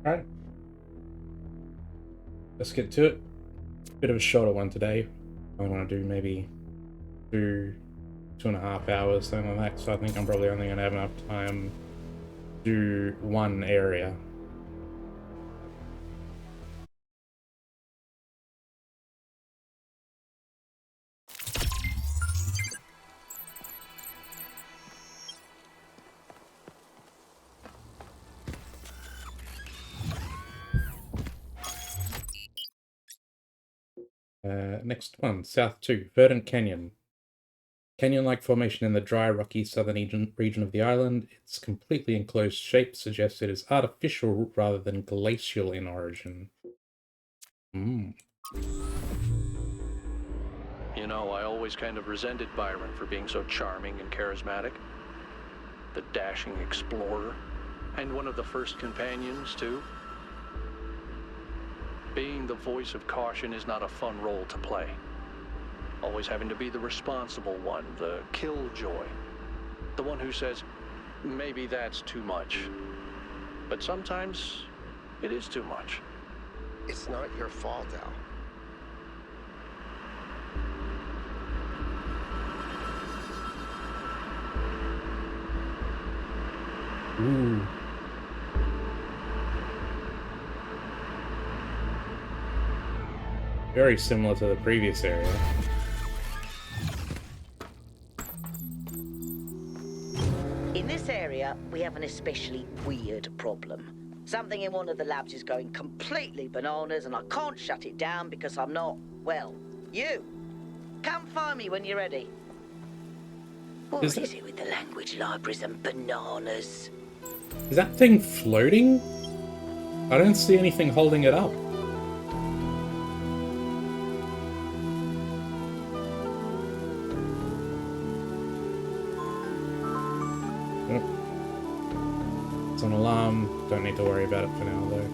Alright, let's get to it. Bit of a shorter one today. I want to do maybe 2.5 hours, something like that, so I think I'm probably only going to have enough time to do one area. Next one, South 2, Verdant Canyon. Canyon-like formation in the dry, rocky southern region of the island. Its completely enclosed shape suggests it is artificial rather than glacial in origin. You know, I always kind of resented Byron for being so charming and charismatic. The dashing explorer. And one of the first companions, too. Being the voice of caution is not a fun role to play. Always having to be the responsible one, the killjoy. The one who says, maybe that's too much. But sometimes it is too much. It's not your fault, Al. Ooh. Very similar to the previous area. In this area, we have an especially weird problem. Something in one of the labs is going completely bananas and I can't shut it down because I'm not, well, you. Come find me when you're ready. What is it with the language libraries and bananas? Is that thing floating? I don't see anything holding it up. It's an alarm. Don't need to worry about it for now, though.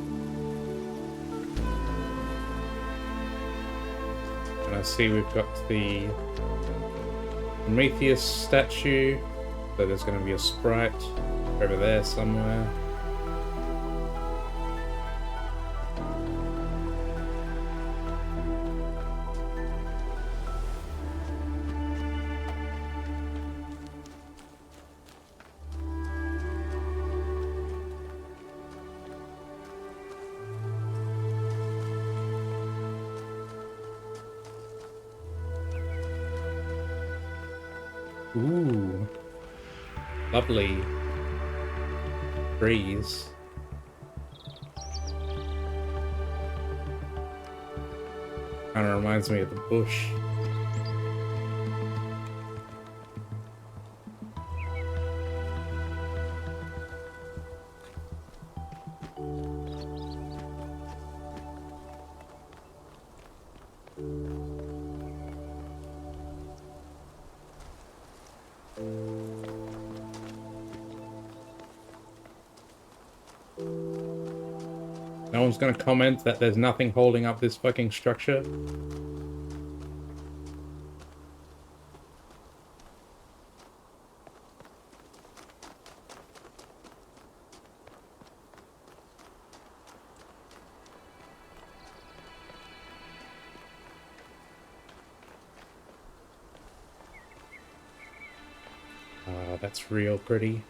And I see we've got the Prometheus statue. So there's going to be a sprite over there somewhere. Ooh. Lovely breeze. Kind of reminds me of the bush. No one's gonna comment that there's nothing holding up this fucking structure. Oh, that's real pretty.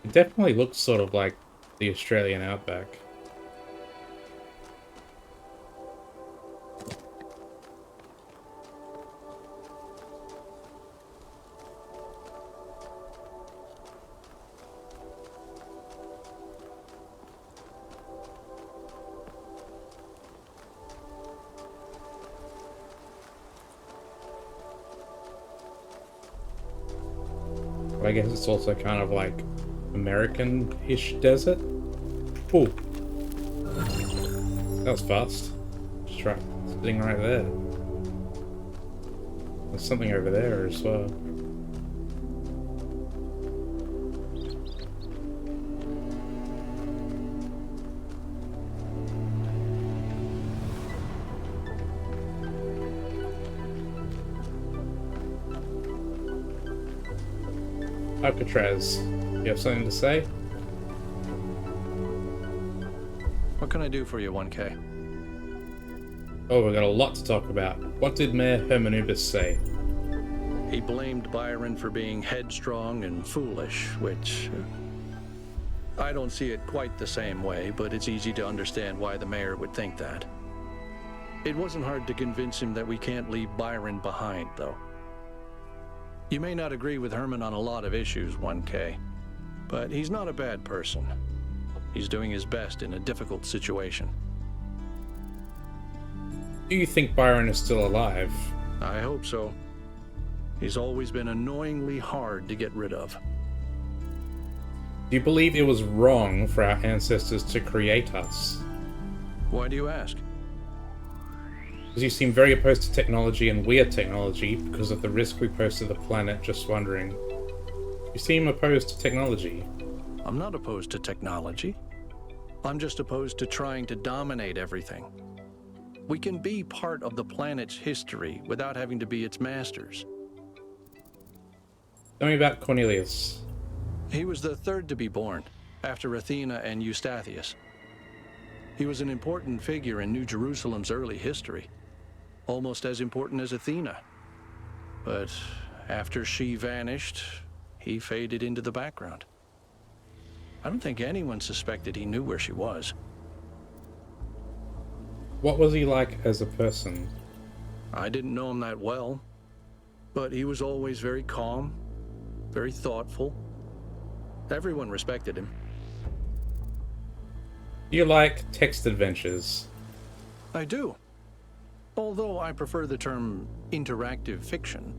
It definitely looks sort of like the Australian outback. But I guess it's also kind of like American-ish desert. Oh, that was fast. Just right, sitting right there. There's something over there as well. Alcatraz, you have something to say? What can I do for you, 1K? Oh, we've got a lot to talk about. What did Mayor Hermanubis say? He blamed Byron for being headstrong and foolish, which I don't see it quite the same way, but it's easy to understand why the mayor would think that. It wasn't hard to convince him that we can't leave Byron behind, though. You may not agree with Herman on a lot of issues, 1K, but he's not a bad person. He's doing his best in a difficult situation. Do you think Byron is still alive? I hope so. He's always been annoyingly hard to get rid of. Do you believe it was wrong for our ancestors to create us? Why do you ask? Because you seem very opposed to technology and weird technology because of the risk we pose to the planet, just wondering. You seem opposed to technology. I'm not opposed to technology. I'm just opposed to trying to dominate everything. We can be part of the planet's history without having to be its masters. Tell me about Cornelius. He was the third to be born, after Athena and Eustathius. He was an important figure in New Jerusalem's early history, almost as important as Athena. But after she vanished, he faded into the background. I don't think anyone suspected he knew where she was. What was he like as a person? I didn't know him that well, but he was always very calm, very thoughtful. Everyone respected him. Do you like text adventures? I do. Although I prefer the term interactive fiction.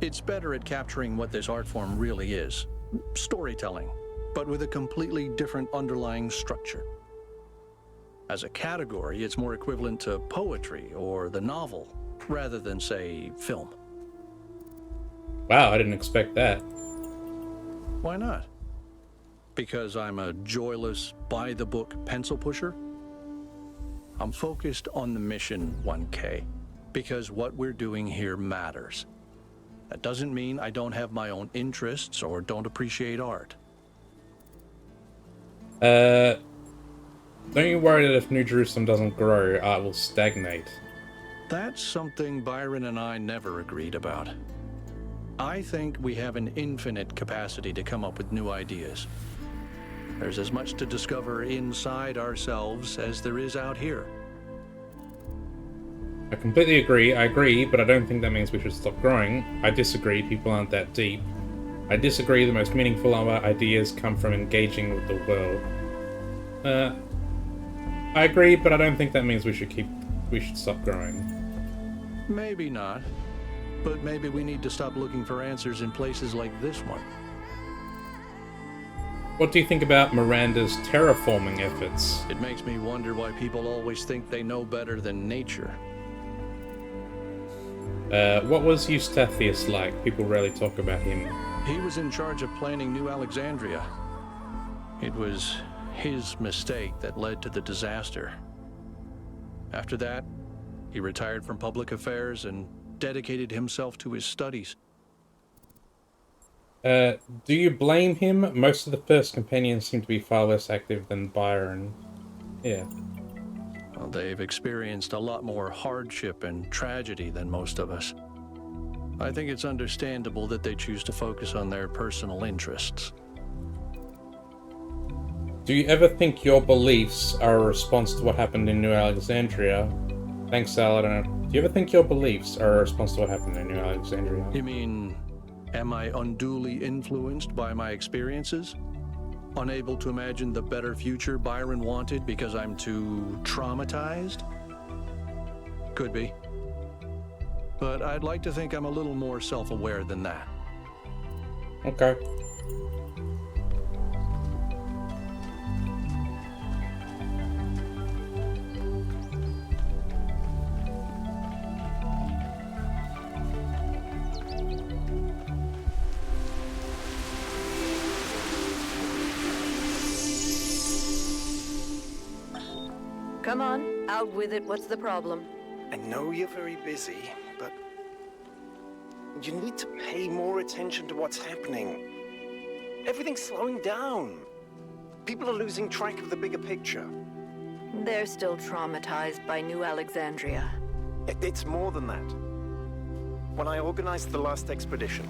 It's better at capturing what this art form really is. Storytelling, but with a completely different underlying structure. As a category, it's more equivalent to poetry or the novel, rather than, say, film. Wow, I didn't expect that. Why not? Because I'm a joyless, by-the-book pencil pusher? I'm focused on the mission, 1K, because what we're doing here matters. That doesn't mean I don't have my own interests or don't appreciate art. Don't you worry that if New Jerusalem doesn't grow, art will stagnate? That's something Byron and I never agreed about. I think we have an infinite capacity to come up with new ideas. There's as much to discover inside ourselves as there is out here. I completely agree, I agree, but I don't think that means we should stop growing. I disagree, people aren't that deep. I disagree, the most meaningful of our ideas come from engaging with the world. I agree, but I don't think that means we should stop growing. Maybe not, but maybe we need to stop looking for answers in places like this one. What do you think about Miranda's terraforming efforts? It makes me wonder why people always think they know better than nature. What was Eustathius like? People rarely talk about him. He was in charge of planning New Alexandria. It was his mistake that led to the disaster. After that, he retired from public affairs and dedicated himself to his studies. Do you blame him? Most of the first companions seem to be far less active than Byron. Yeah. Well, they've experienced a lot more hardship and tragedy than most of us. I think it's understandable that they choose to focus on their personal interests. Do you ever think your beliefs are a response to what happened in New Alexandria? Thanks, Sal, I don't know. Do you ever think your beliefs are a response to what happened in New Alexandria? You mean, am I unduly influenced by my experiences? Unable to imagine the better future Byron wanted because I'm too traumatized? Could be. But I'd like to think I'm a little more self-aware than that. Okay. Come on, out with it. What's the problem? I know you're very busy, but you need to pay more attention to what's happening. Everything's slowing down. People are losing track of the bigger picture. They're still traumatized by New Alexandria. It's more than that. When I organized the last expedition,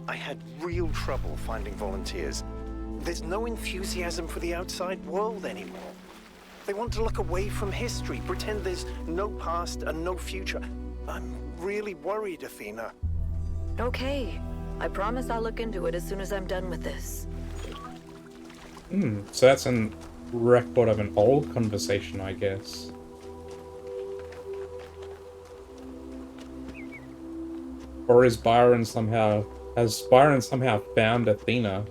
I had real trouble finding volunteers. There's no enthusiasm for the outside world anymore. They want to look away from history, pretend there's no past and no future. I'm really worried, Athena. Okay. I promise I'll look into it as soon as I'm done with this. So that's a record of an old conversation, I guess. Or has Byron somehow found Athena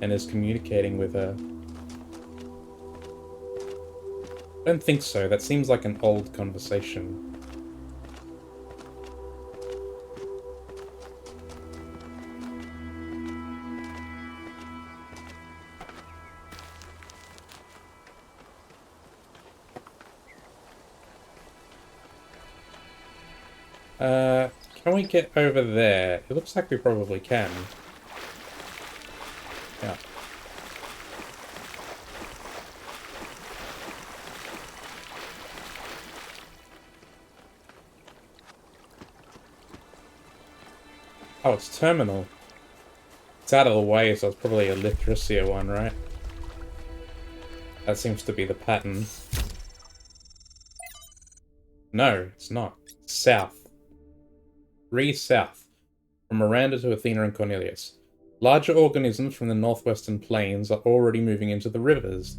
and is communicating with her? I don't think so. That seems like an old conversation. Can we get over there? It looks like we probably can. Yeah. Oh, it's terminal. It's out of the way, so it's probably a Literacia one, right? That seems to be the pattern. No, it's not. It's south. South. From Miranda to Athena and Cornelius. Larger organisms from the northwestern plains are already moving into the rivers.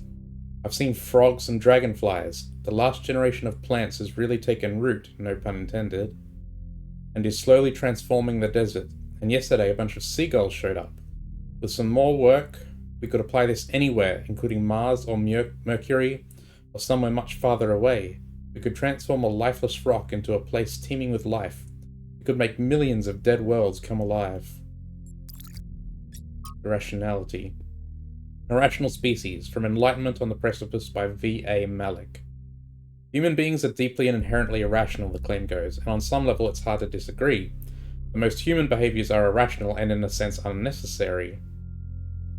I've seen frogs and dragonflies. The last generation of plants has really taken root, no pun intended, and is slowly transforming the desert. And yesterday a bunch of seagulls showed up. With some more work, we could apply this anywhere, including Mars or Mercury, or somewhere much farther away. We could transform a lifeless rock into a place teeming with life. We could make millions of dead worlds come alive. Irrationality. Irrational species, from Enlightenment on the Precipice by V.A. Malik. Human beings are deeply and inherently irrational, the claim goes, and on some level it's hard to disagree. The most human behaviors are irrational and in a sense unnecessary.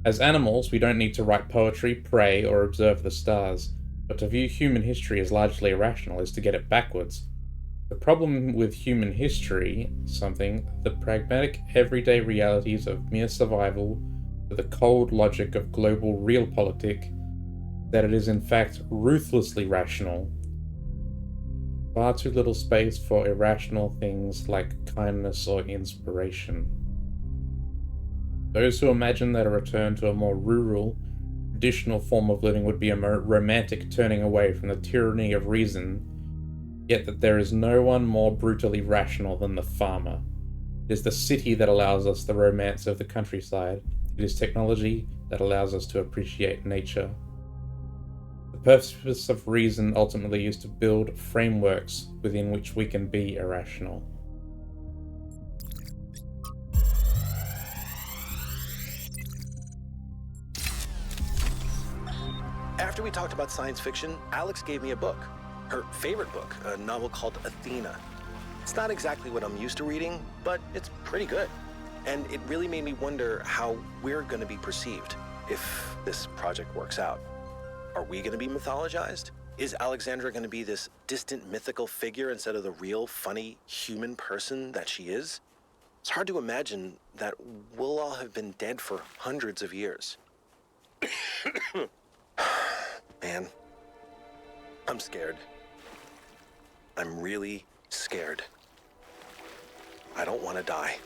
As animals, we don't need to write poetry, pray, or observe the stars, but to view human history as largely irrational is to get it backwards. The problem with human history, the pragmatic everyday realities of mere survival, with the cold logic of global realpolitik, that it is in fact ruthlessly rational. Far too little space for irrational things like kindness or inspiration. Those who imagine that a return to a more rural, traditional form of living would be a romantic turning away from the tyranny of reason, yet that there is no one more brutally rational than the farmer. It is the city that allows us the romance of the countryside. It is technology that allows us to appreciate nature. The purpose of reason ultimately is to build frameworks within which we can be irrational. After we talked about science fiction, Alex gave me a book. Her favorite book, a novel called Athena. It's not exactly what I'm used to reading, but it's pretty good. And it really made me wonder how we're going to be perceived if this project works out. Are we going to be mythologized? Is Alexandra going to be this distant mythical figure instead of the real, funny, human person that she is? It's hard to imagine that we'll all have been dead for hundreds of years. Man, I'm scared. I'm really scared. I don't want to die.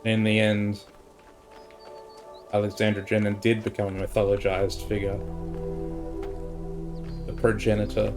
In the end, Alexandra Jenin did become a mythologized figure. The progenitor.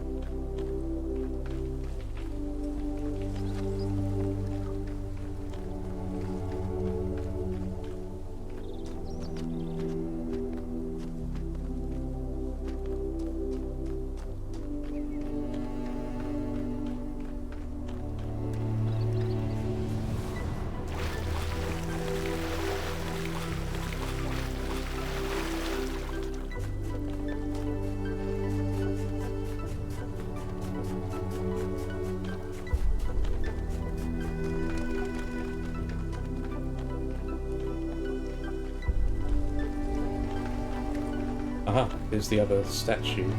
Aha, here's the other statue.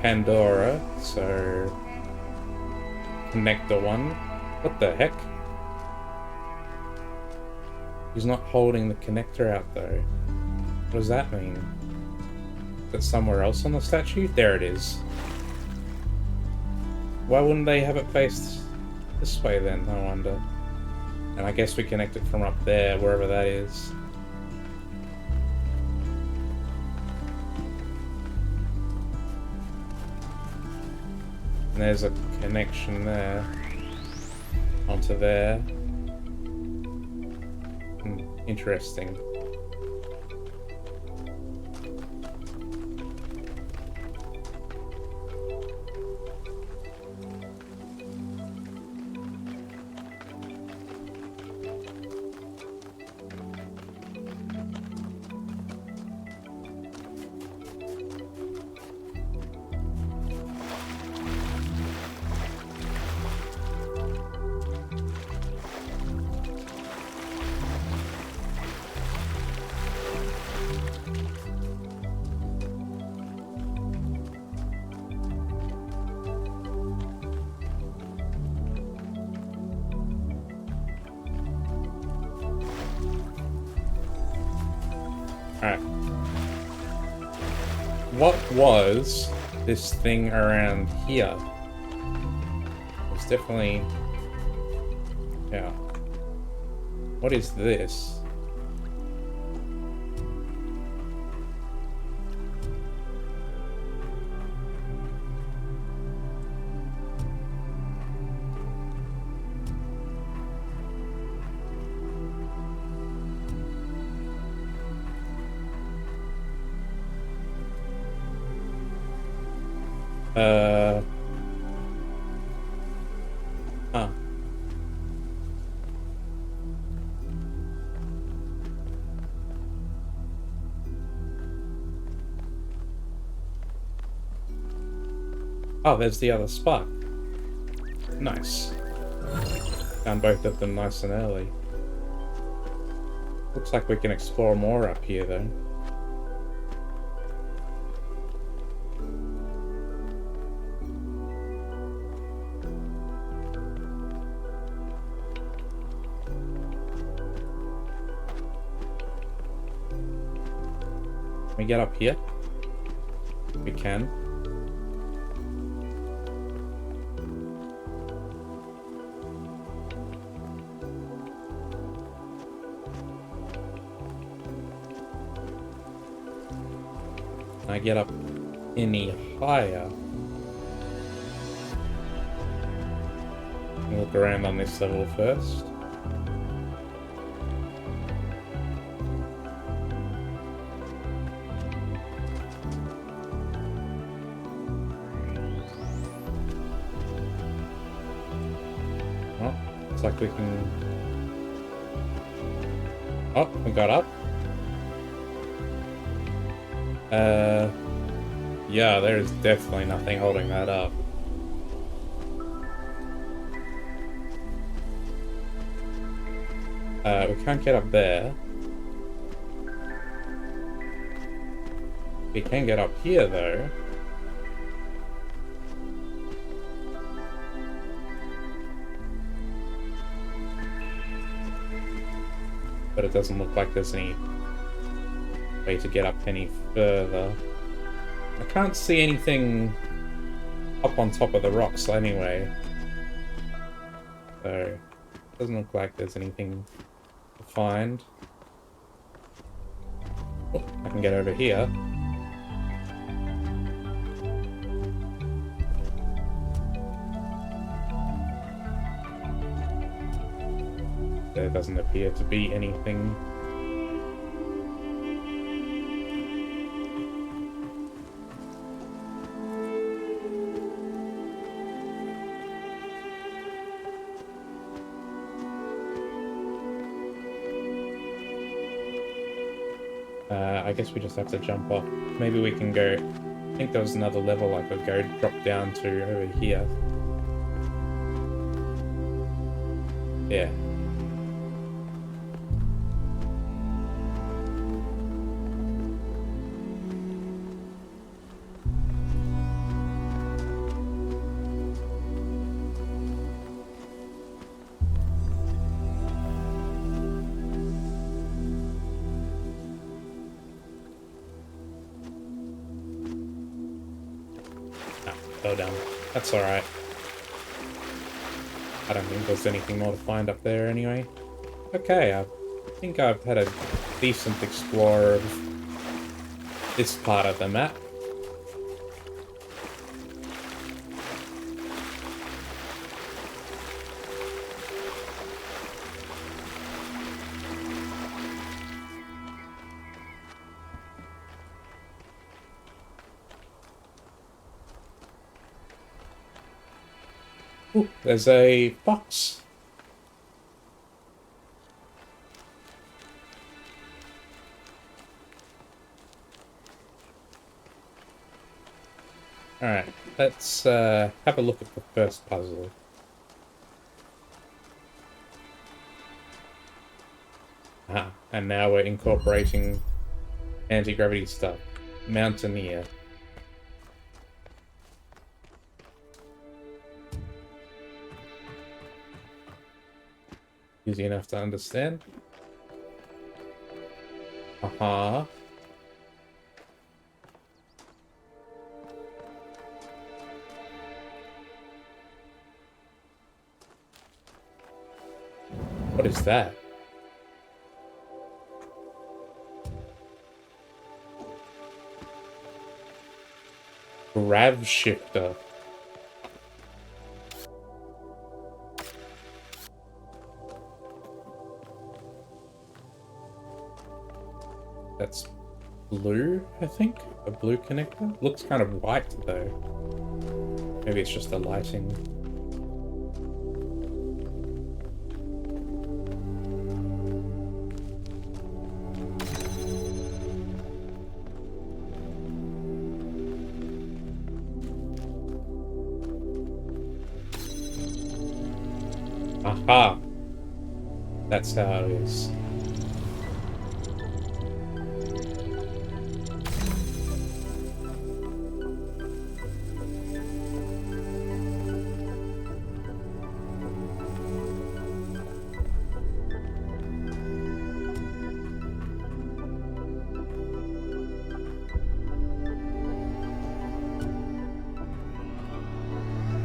Pandora, so... Connector 1. What the heck? He's not holding the connector out though. What does that mean? Is it somewhere else on the statue? There it is. Why wouldn't they have it faced this way then, I wonder? And I guess we connect it from up there, wherever that is. And there's a connection there. Onto there. Interesting. Alright. What was this thing around here? It's definitely... Yeah. What is this? Huh. Oh, there's the other spot. Nice. Found both of them nice and early. Looks like we can explore more up here, though. Can we get up here? We can. Can I get up any higher? Look around on this level first. Looks like we can... Oh, we got up. Yeah, there's definitely nothing holding that up. We can't get up there. We can get up here, though. But it doesn't look like there's any way to get up any further. I can't see anything up on top of the rocks anyway. So, doesn't look like there's anything to find. Oh, I can get over here. There doesn't appear to be anything. I guess we just have to jump off. Maybe we can go... I think there was another level I could go drop down to over here. Yeah. Fell down. That's alright. I don't think there's anything more to find up there anyway. Okay, I think I've had a decent explore of this part of the map. Ooh, there's a fox. Alright, let's have a look at the first puzzle. Ah, and now we're incorporating anti-gravity stuff. Mountaineer. Easy enough to understand. Aha. What is that? Grav shifter. That's blue, I think? A blue connector? Looks kind of white, though. Maybe it's just the lighting. Aha! That's how it is.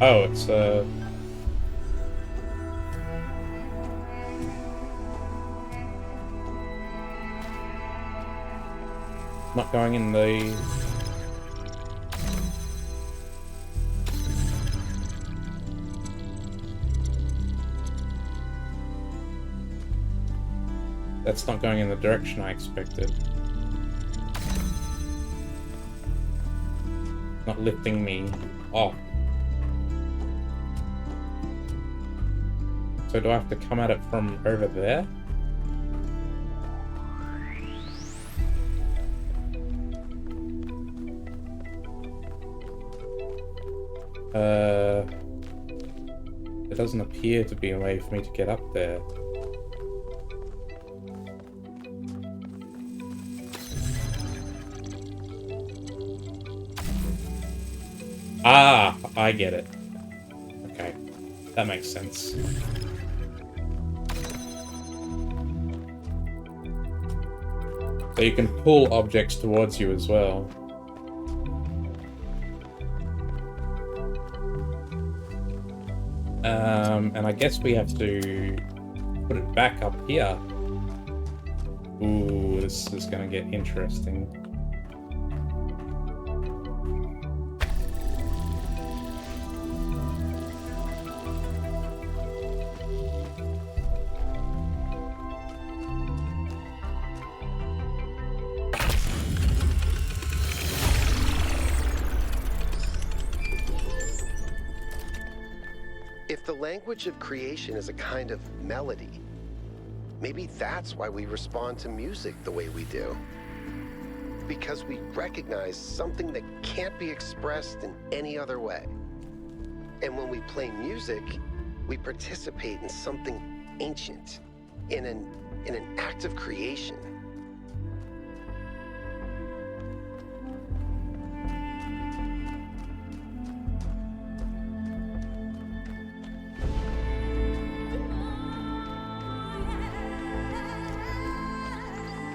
Oh, it's not going in the... That's not going in the direction I expected. Not lifting me off. So do I have to come at it from over there? There doesn't appear to be a way for me to get up there. Ah, I get it. Okay, that makes sense. So you can pull objects towards you as well. And I guess we have to put it back up here. Ooh, this is gonna get interesting. If the language of creation is a kind of melody, maybe that's why we respond to music the way we do. Because we recognize something that can't be expressed in any other way. And when we play music, we participate in something ancient, in an act of creation.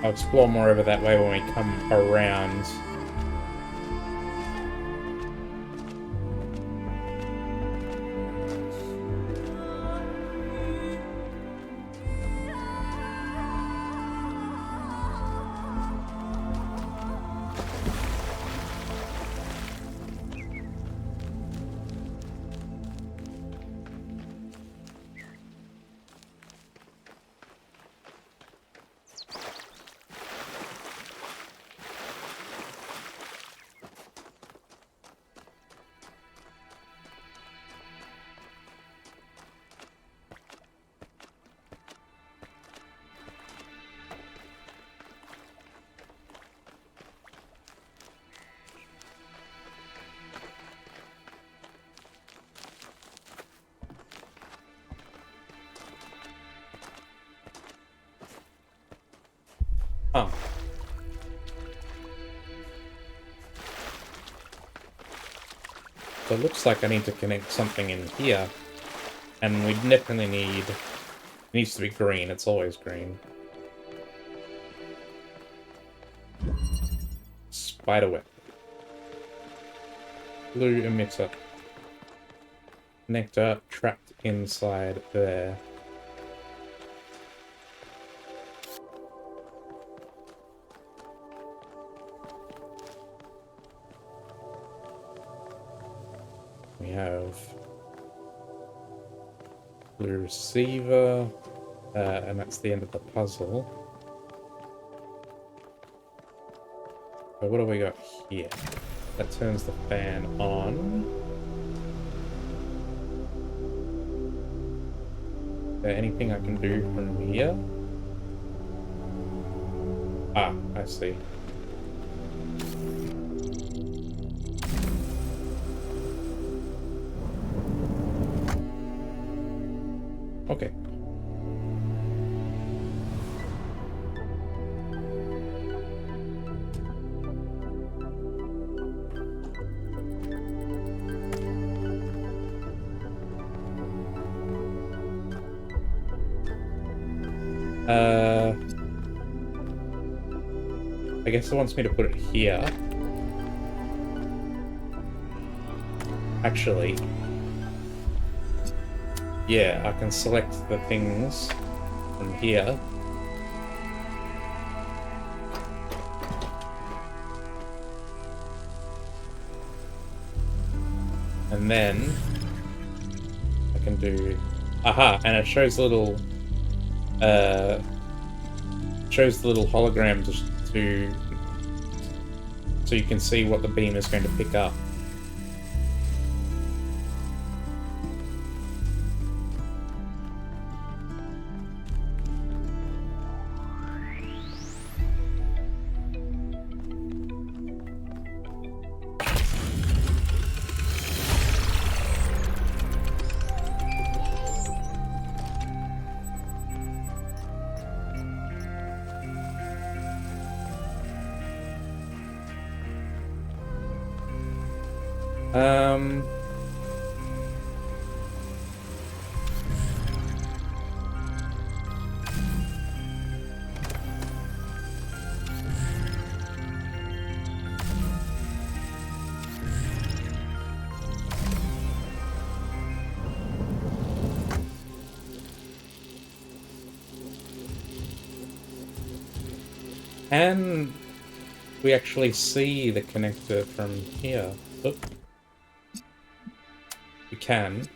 I'll explore more over that way when we come around. Huh. So it looks like I need to connect something in here. And we definitely need... It needs to be green. It's always green. Spiderweb. Blue emitter. Connector trapped inside there. We have blue receiver, and that's the end of the puzzle. So what do we got here? That turns the fan on. Is there anything I can do from here? Ah, I see. Okay. I guess it wants me to put it here. Actually, yeah, I can select the things from here. And then I can do, aha, and it shows little, shows the little hologram to so you can see what the beam is going to pick up. Can we actually see the connector from here? Oop. We can.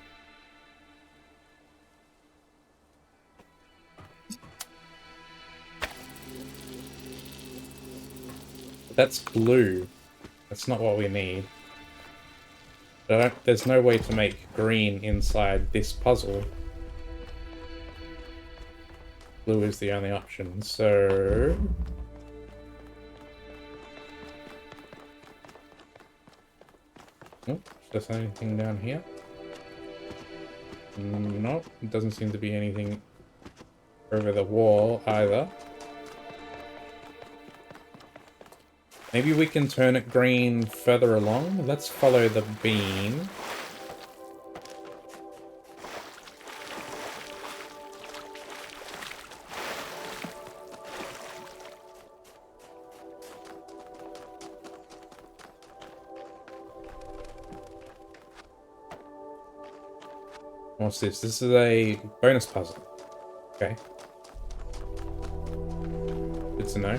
But that's blue. That's not what we need. There's no way to make green inside this puzzle. Blue is the only option, so... Oh, is there anything down here? No, it doesn't seem to be anything over the wall either. Maybe we can turn it green further along. Let's follow the beam. What's this? This is a bonus puzzle. Okay. Good to know.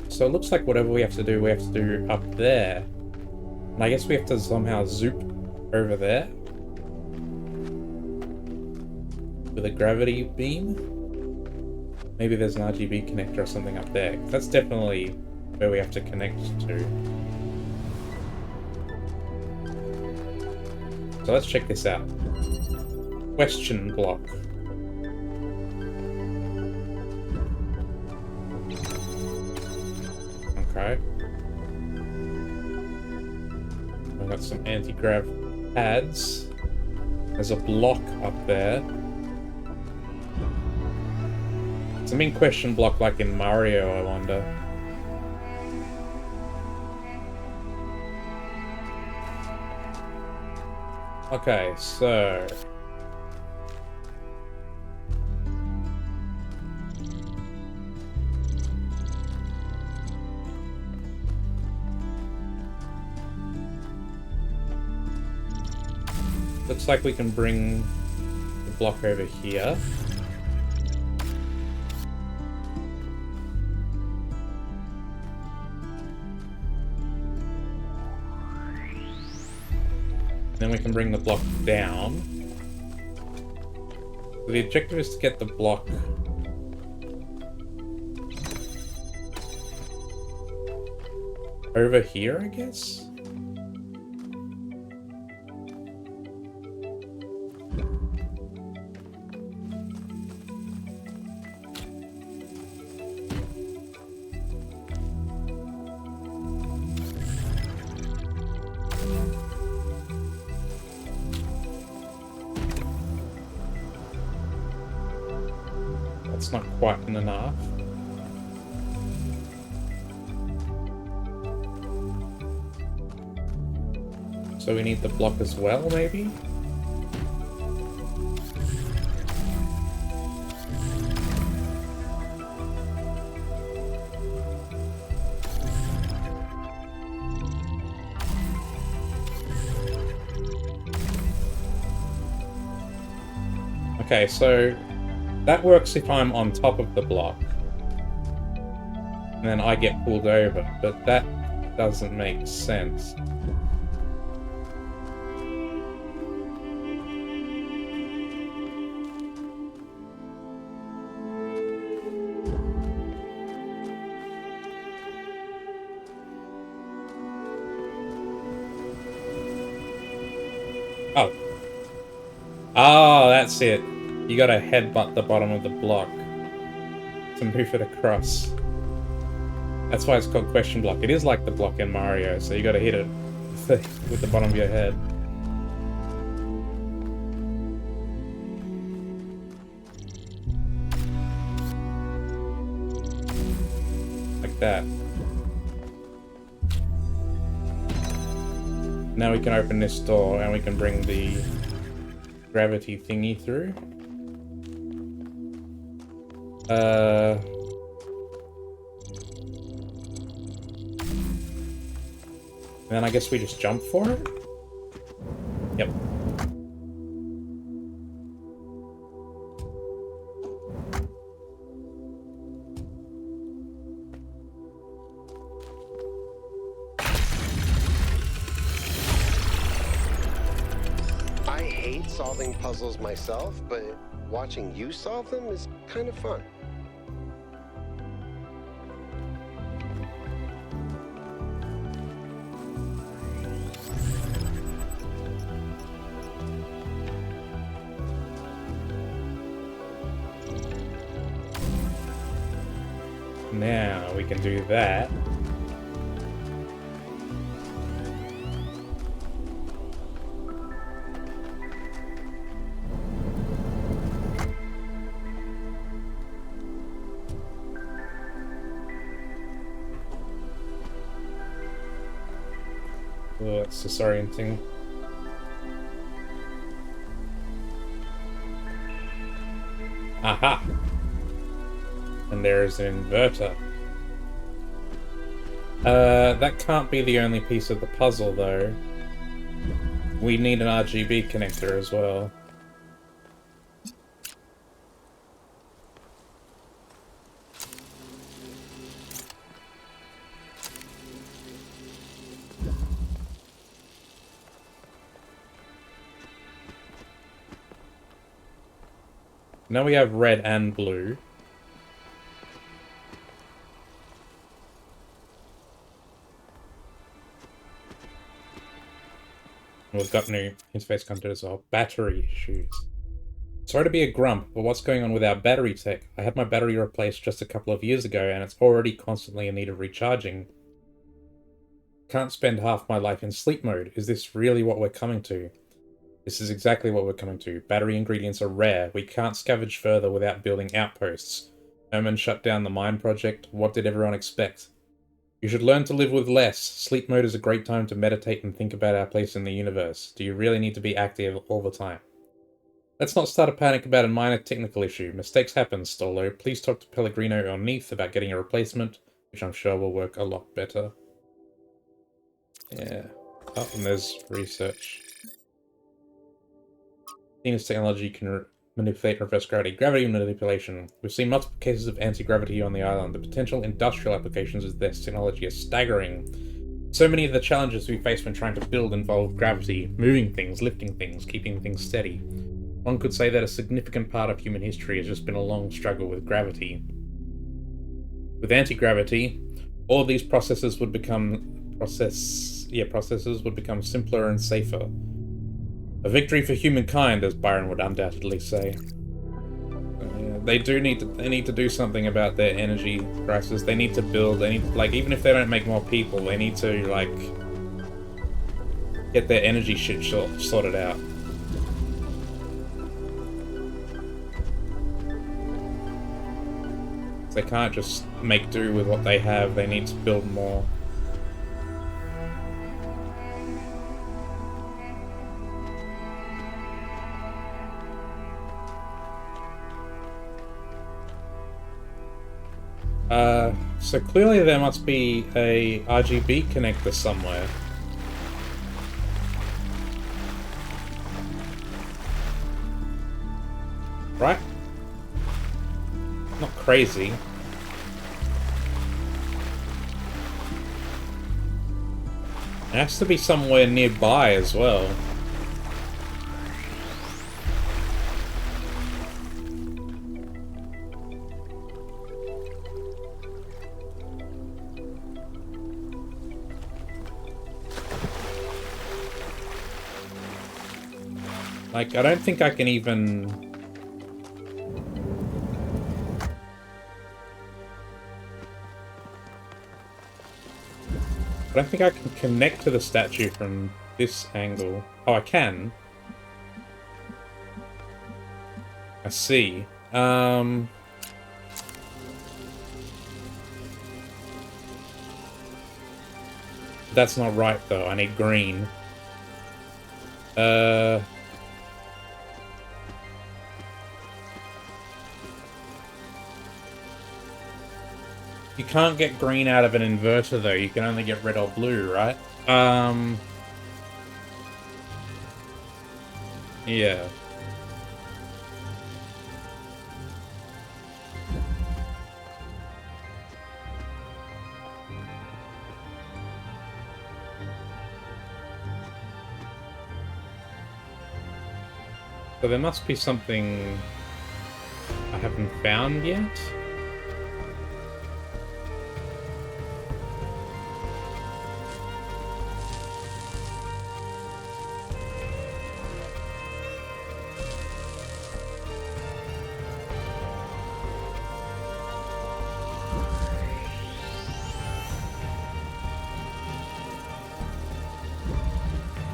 So it looks like whatever we have to do up there. And I guess we have to somehow zoop over there. With a gravity beam. Maybe there's an RGB connector or something up there. That's definitely where we have to connect to. So let's check this out. Question block. Okay. I've got some anti-grav pads. There's a block up there. Something question block like in Mario, I wonder. Okay, so... looks like we can bring the block over here. Then we can bring the block down. So the objective is to get the block over here, I guess? That's not quite enough. So we need the block as well, maybe? Okay, so that works if I'm on top of the block. And then I get pulled over, but that doesn't make sense. Oh. Oh, that's it. You gotta headbutt the bottom of the block to move it across. That's why it's called question block. It is like the block in Mario, so you gotta hit it with the bottom of your head. Like that. Now we can open this door and we can bring the gravity thingy through. And then I guess we just jump for it? Yep. hate solving puzzles myself, but watching you solve them is kind of fun. Now we can do that. Oh, that's disorienting. Aha! And there's an inverter. That can't be the only piece of the puzzle, though. We need an RGB connector as well. Now we have red and blue. We've got new interface content as well. Battery issues. Sorry to be a grump, but what's going on with our battery tech? I had my battery replaced just a couple of years ago, and it's already constantly in need of recharging. Can't spend half my life in sleep mode. Is this really what we're coming to? This is exactly what we're coming to. Battery ingredients are rare. We can't scavenge further without building outposts. Omen shut down the mine project. What did everyone expect? You should learn to live with less. Sleep mode is a great time to meditate and think about our place in the universe. Do you really need to be active all the time? Let's not start a panic about a minor technical issue. Mistakes happen, Stolo. Please talk to Pellegrino or Neath about getting a replacement, which I'm sure will work a lot better. Yeah. Oh, and there's research. Venus technology can manipulate reverse gravity. Gravity manipulation. We've seen multiple cases of anti-gravity on the island. The potential industrial applications of this technology are staggering. So many of the challenges we face when trying to build involve gravity, moving things, lifting things, keeping things steady. One could say that a significant part of human history has just been a long struggle with gravity. With anti-gravity, all these processes would become simpler and safer. A victory for humankind, as Byron would undoubtedly say. They need to do something about their energy crisis. They need to build. They need, like, even if they don't make more people, they need to, like, get their energy shit sorted out. They can't just make do with what they have. They need to build more. So clearly there must be a RGB connector somewhere. Right? Not crazy. It has to be somewhere nearby as well. Like, I don't think I can even... I don't think I can connect to the statue from this angle. Oh, I can. I see. That's not right, though. I need green. You can't get green out of an inverter, though. You can only get red or blue, right? Yeah. So there must be something I haven't found yet.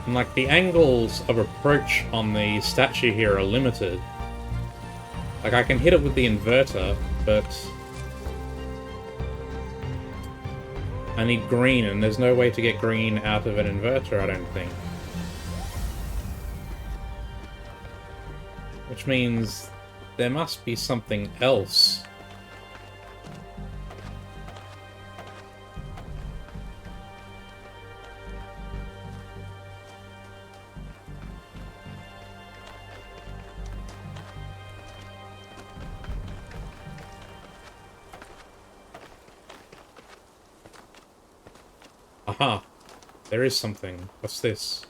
And like the angles of approach on the statue here are limited. Like I can hit it with the inverter, but I need green, and there's no way to get green out of an inverter, I don't think. Which means there must be something else. Aha! There is something. What's this?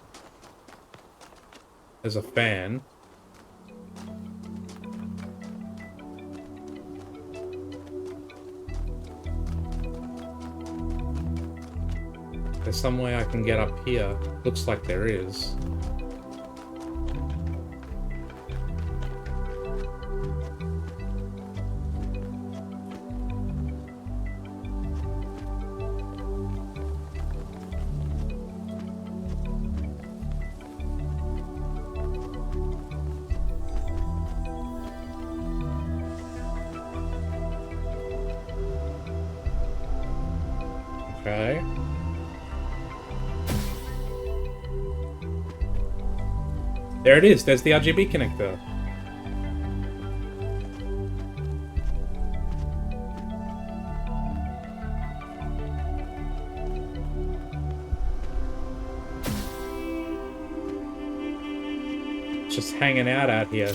There's a fan. There's some way I can get up here. Looks like there is. Okay. There it is, there's the RGB connector. Just hanging out here.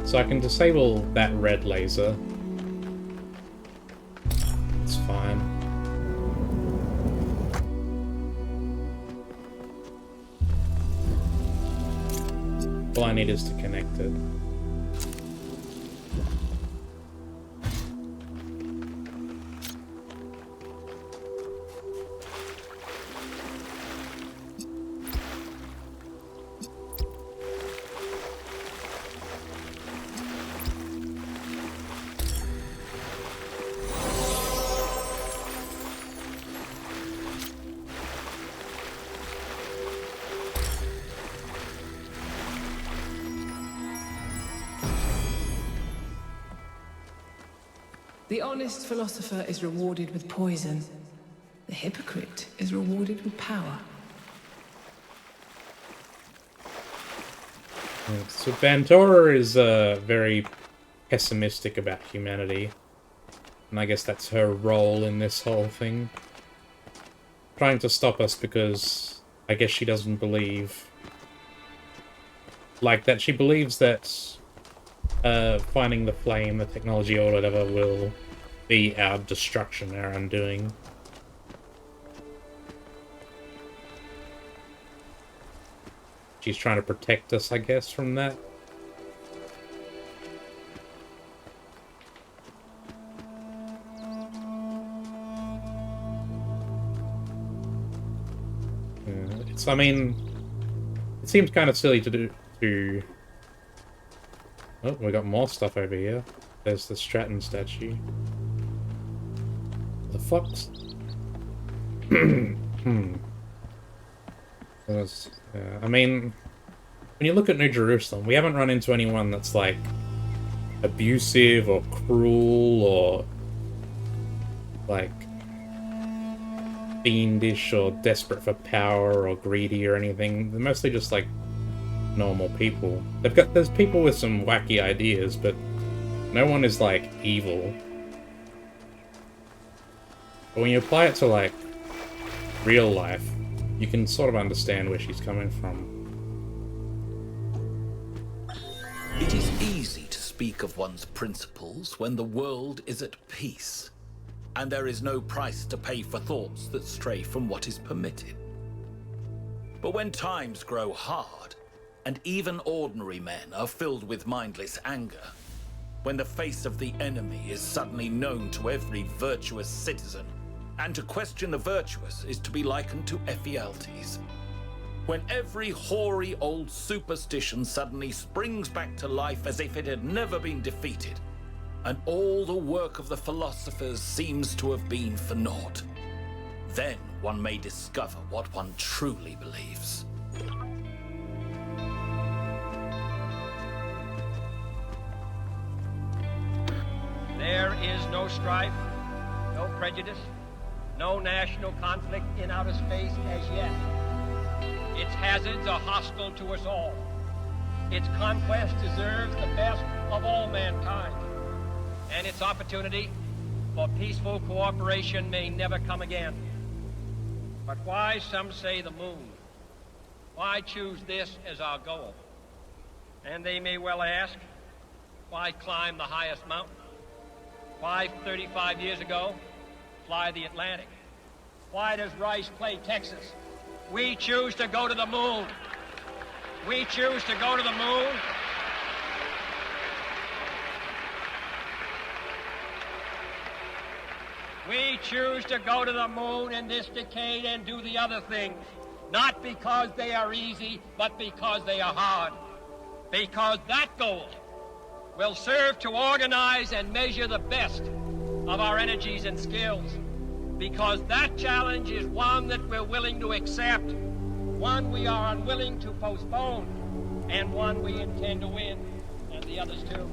So I can disable that red laser. It's fine. All I need is to connect it. The honest philosopher is rewarded with poison. The hypocrite is rewarded with power. So Bantora is very pessimistic about humanity. And I guess that's her role in this whole thing. Trying to stop us because I guess she doesn't believe... Like that she believes that finding the flame, the technology or whatever will be our destruction, our undoing. She's trying to protect us, I guess, from that. I mean, it seems kind of silly to do. Oh, we got more stuff over here. There's the Stratton statue. The fox. I mean, when you look at New Jerusalem, we haven't run into anyone that's like abusive or cruel or like fiendish or desperate for power or greedy or anything. They're mostly just like normal people. There's people with some wacky ideas, but No one is, like, evil. But when you apply it to, like, real life, you can sort of understand where she's coming from. It is easy to speak of one's principles when the world is at peace, and there is no price to pay for thoughts that stray from what is permitted. But when times grow hard, and even ordinary men are filled with mindless anger, when the face of the enemy is suddenly known to every virtuous citizen, and to question the virtuous is to be likened to Ephialtes, when every hoary old superstition suddenly springs back to life as if it had never been defeated, and all the work of the philosophers seems to have been for naught, then one may discover what one truly believes. There is no strife, no prejudice, no national conflict in outer space as yet. Its hazards are hostile to us all. Its conquest deserves the best of all mankind. And its opportunity for peaceful cooperation may never come again. But why, some say, the moon? Why choose this as our goal? And they may well ask, why climb the highest mountain? Why, 35 years ago, fly the Atlantic? Why does Rice play Texas? We choose to go to the moon. We choose to go to the moon. We choose to go to the moon in this decade and do the other things, not because they are easy, but because they are hard. Because that goal will serve to organize and measure the best of our energies and skills. Because that challenge is one that we're willing to accept, one we are unwilling to postpone, and one we intend to win, and the others too.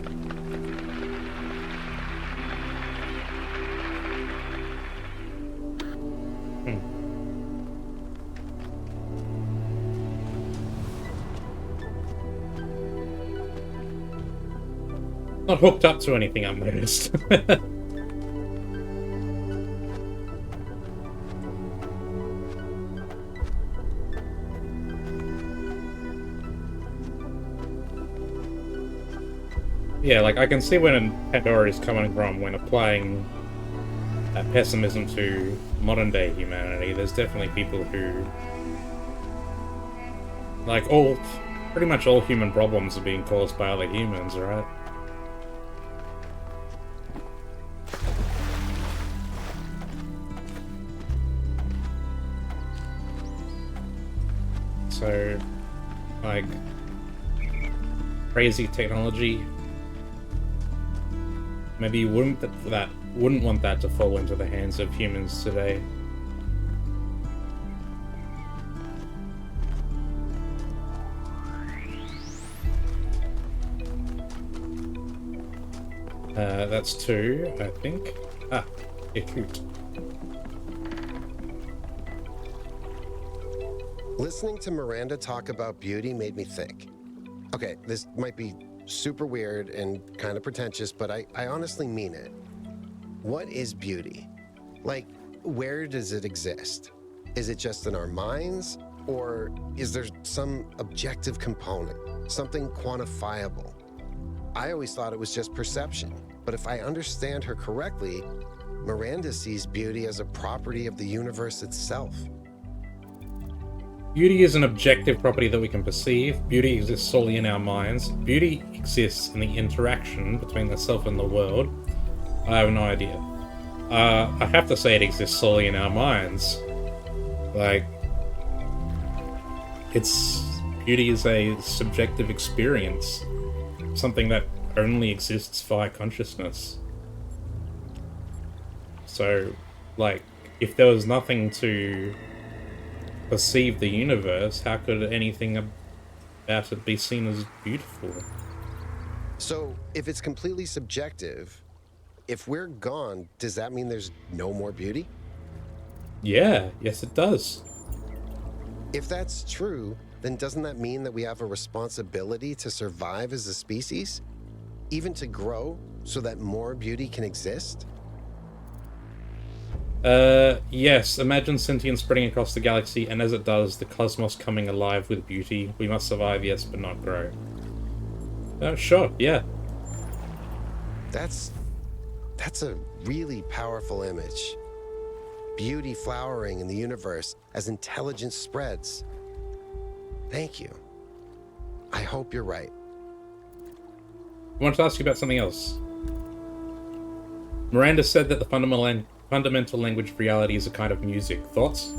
Not hooked up to anything, I've noticed. Yeah, like, I can see when Pandora is coming from when applying that pessimism to modern-day humanity. There's definitely people who... Like, pretty much all human problems are being caused by other humans, right? So, like, crazy technology. Maybe you wouldn't want that to fall into the hands of humans today. That's 2, I think. Ah, Yakut. Listening to Miranda talk about beauty made me think. Okay, this might be super weird and kind of pretentious, but I honestly mean it. What is beauty? Like, where does it exist? Is it just in our minds? Or is there some objective component, something quantifiable? I always thought it was just perception, but if I understand her correctly, Miranda sees beauty as a property of the universe itself. Beauty is an objective property that we can perceive. Beauty exists solely in our minds. Beauty exists in the interaction between the self and the world. I have no idea. I have to say it exists solely in our minds. Like, beauty is a subjective experience. Something that only exists via consciousness. So, like, if there was nothing to perceive the universe, how could anything about it be seen as beautiful? So, if it's completely subjective, if we're gone, does that mean there's no more beauty? Yeah, yes it does. If that's true, then doesn't that mean that we have a responsibility to survive as a species? Even to grow so that more beauty can exist? Yes. Imagine sentience spreading across the galaxy, and as it does, the cosmos coming alive with beauty. We must survive, yes, but not grow. Oh, sure, yeah. That's a really powerful image. Beauty flowering in the universe as intelligence spreads. Thank you. I hope you're right. I wanted to ask you about something else. Miranda said that the fundamental language of reality is a kind of music. Thoughts?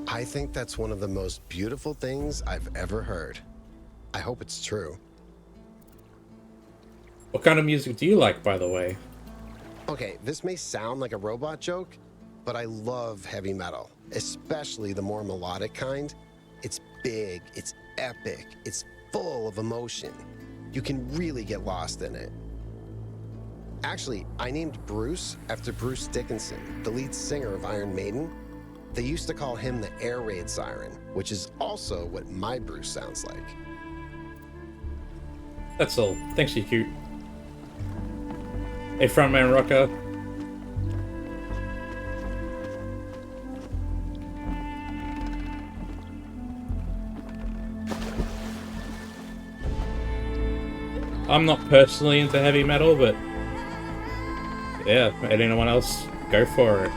I think that's one of the most beautiful things I've ever heard. I hope it's true. What kind of music do you like, by the way? Okay, this may sound like a robot joke, but I love heavy metal, especially the more melodic kind. It's big, it's epic, it's full of emotion. You can really get lost in it. Actually, I named Bruce after Bruce Dickinson, the lead singer of Iron Maiden. They used to call him the air raid siren, which is also what my Bruce sounds like. That's all. Thanks, you cute. Hey, frontman rocker. I'm not personally into heavy metal, but yeah, anyone else, go for it.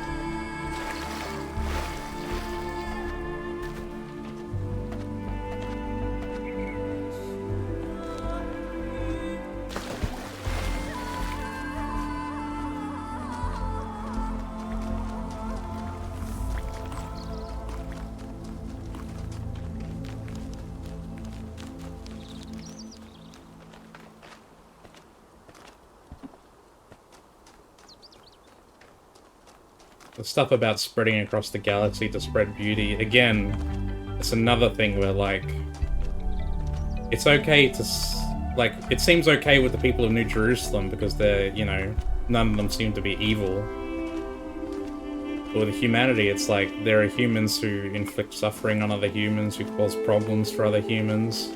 The stuff about spreading across the galaxy to spread beauty, again, it's another thing where, like, it's okay to, like, it seems okay with the people of New Jerusalem because they're, you know, none of them seem to be evil. But with humanity, it's like, there are humans who inflict suffering on other humans, who cause problems for other humans.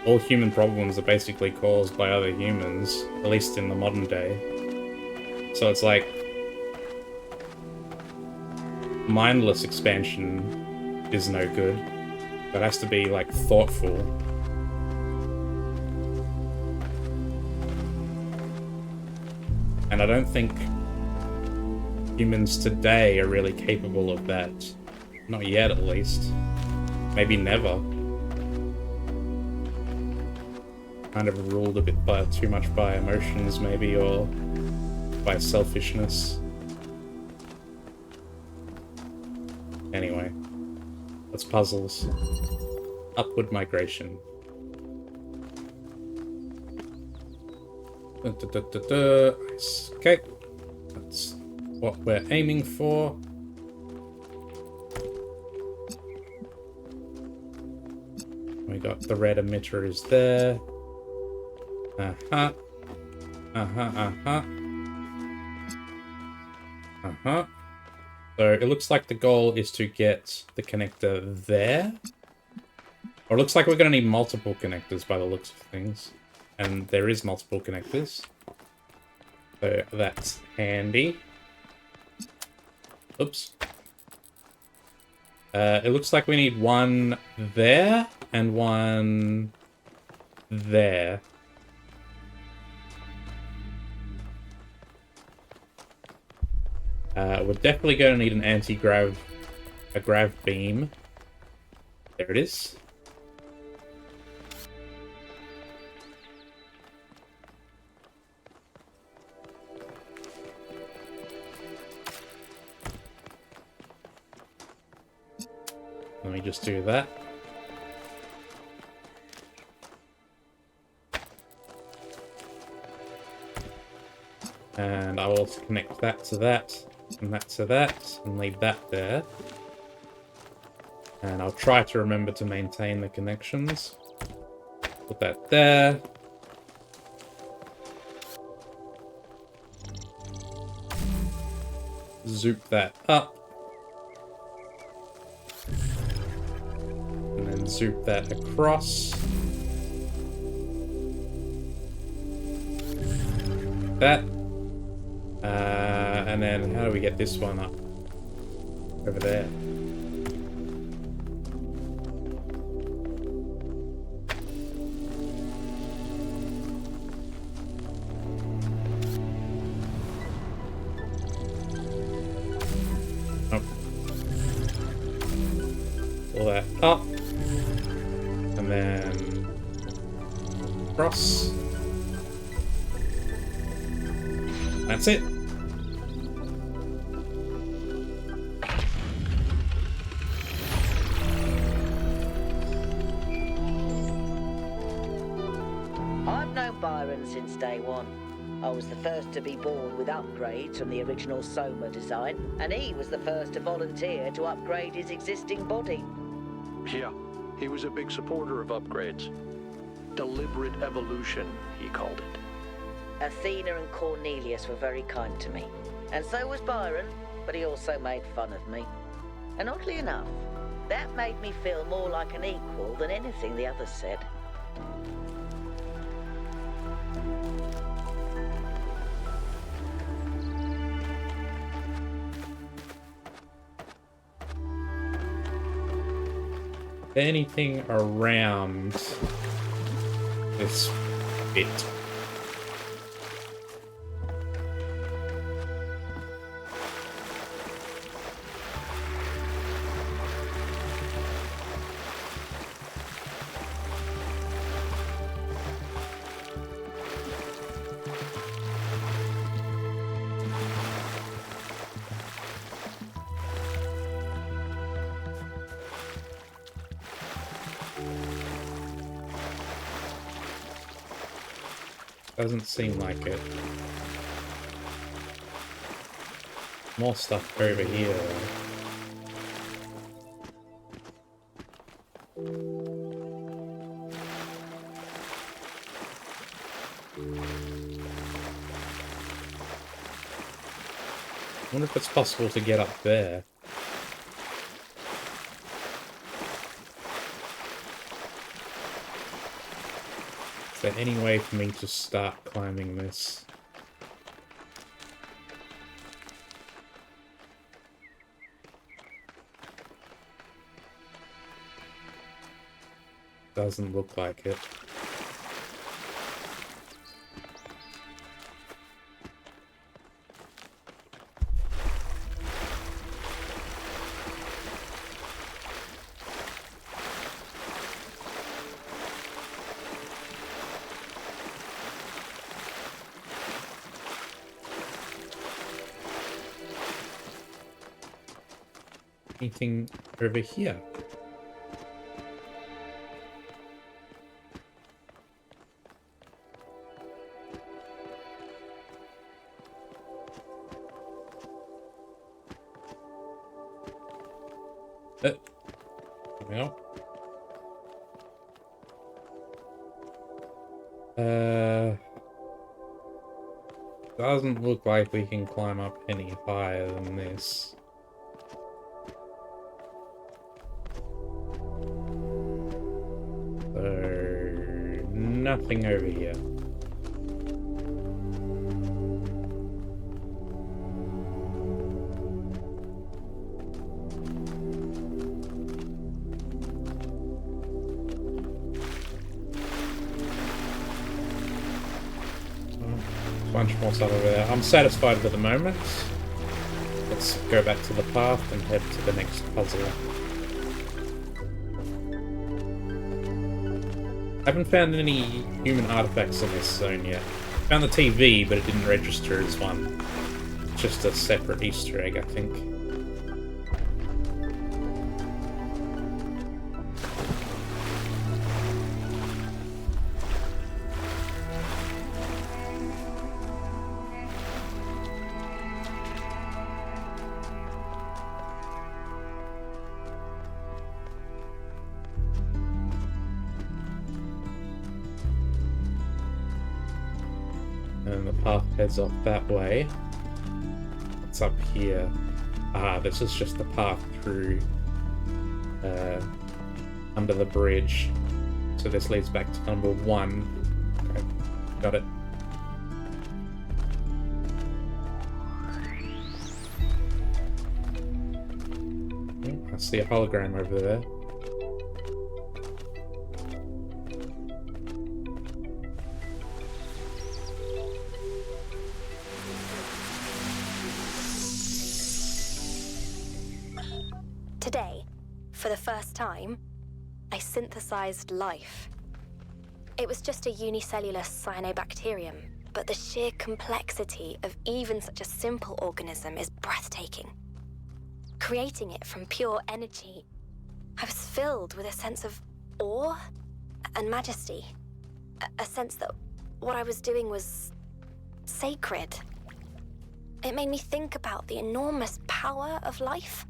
All human problems are basically caused by other humans, at least in the modern day. So it's like, mindless expansion is no good. It has to be, like, thoughtful. And I don't think humans today are really capable of that. Not yet, at least. Maybe never. Kind of ruled a bit by too much by emotions, maybe, or by selfishness. Anyway, that's puzzles. Upward migration. Okay, that's what we're aiming for. We got the red emitter is there. Uh-huh. Uh-huh, uh-huh. Uh-huh. So it looks like the goal is to get the connector there. Or it looks like we're going to need multiple connectors by the looks of things. And there is multiple connectors. So that's handy. Oops. It looks like we need one there and one there. We're definitely going to need an anti-grav, a grav beam. There it is. Let me just do that. And I will connect that to that, and that to that, and leave that there. And I'll try to remember to maintain the connections. Put that there. Zoop that up. And then zoop that across. that. And then how do we get this one up? Over there. Oh. Pull that up. And then cross. That's it. I've known Byron since day one. I was the first to be born with upgrades from the original Soma design, and he was the first to volunteer to upgrade his existing body. Yeah, he was a big supporter of upgrades. Deliberate evolution, he called it. Athena and Cornelius were very kind to me. And so was Byron, but he also made fun of me. And oddly enough, that made me feel more like an equal than anything the others said. Anything around this bit? Doesn't seem like it. More stuff over here. I wonder if it's possible to get up there. Is there any way for me to start climbing this? Doesn't look like it. Anything over here? No. Doesn't look like we can climb up any higher than this. So, nothing over here. Bunch more stuff over there. I'm satisfied with the moment. Let's go back to the path and head to the next puzzle. Haven't found any human artifacts in this zone yet. Found the TV, but it didn't register as one. Just a separate Easter egg, I think. And the path heads off that way. What's up here? Ah, this is just the path through under the bridge. So this leads back to number 1. Okay, got it. see a hologram over there. Today, for the first time, I synthesized life. It was just a unicellular cyanobacterium, but the sheer complexity of even such a simple organism is breathtaking. Creating it from pure energy, I was filled with a sense of awe and majesty. A sense that what I was doing was sacred. It made me think about the enormous power of life.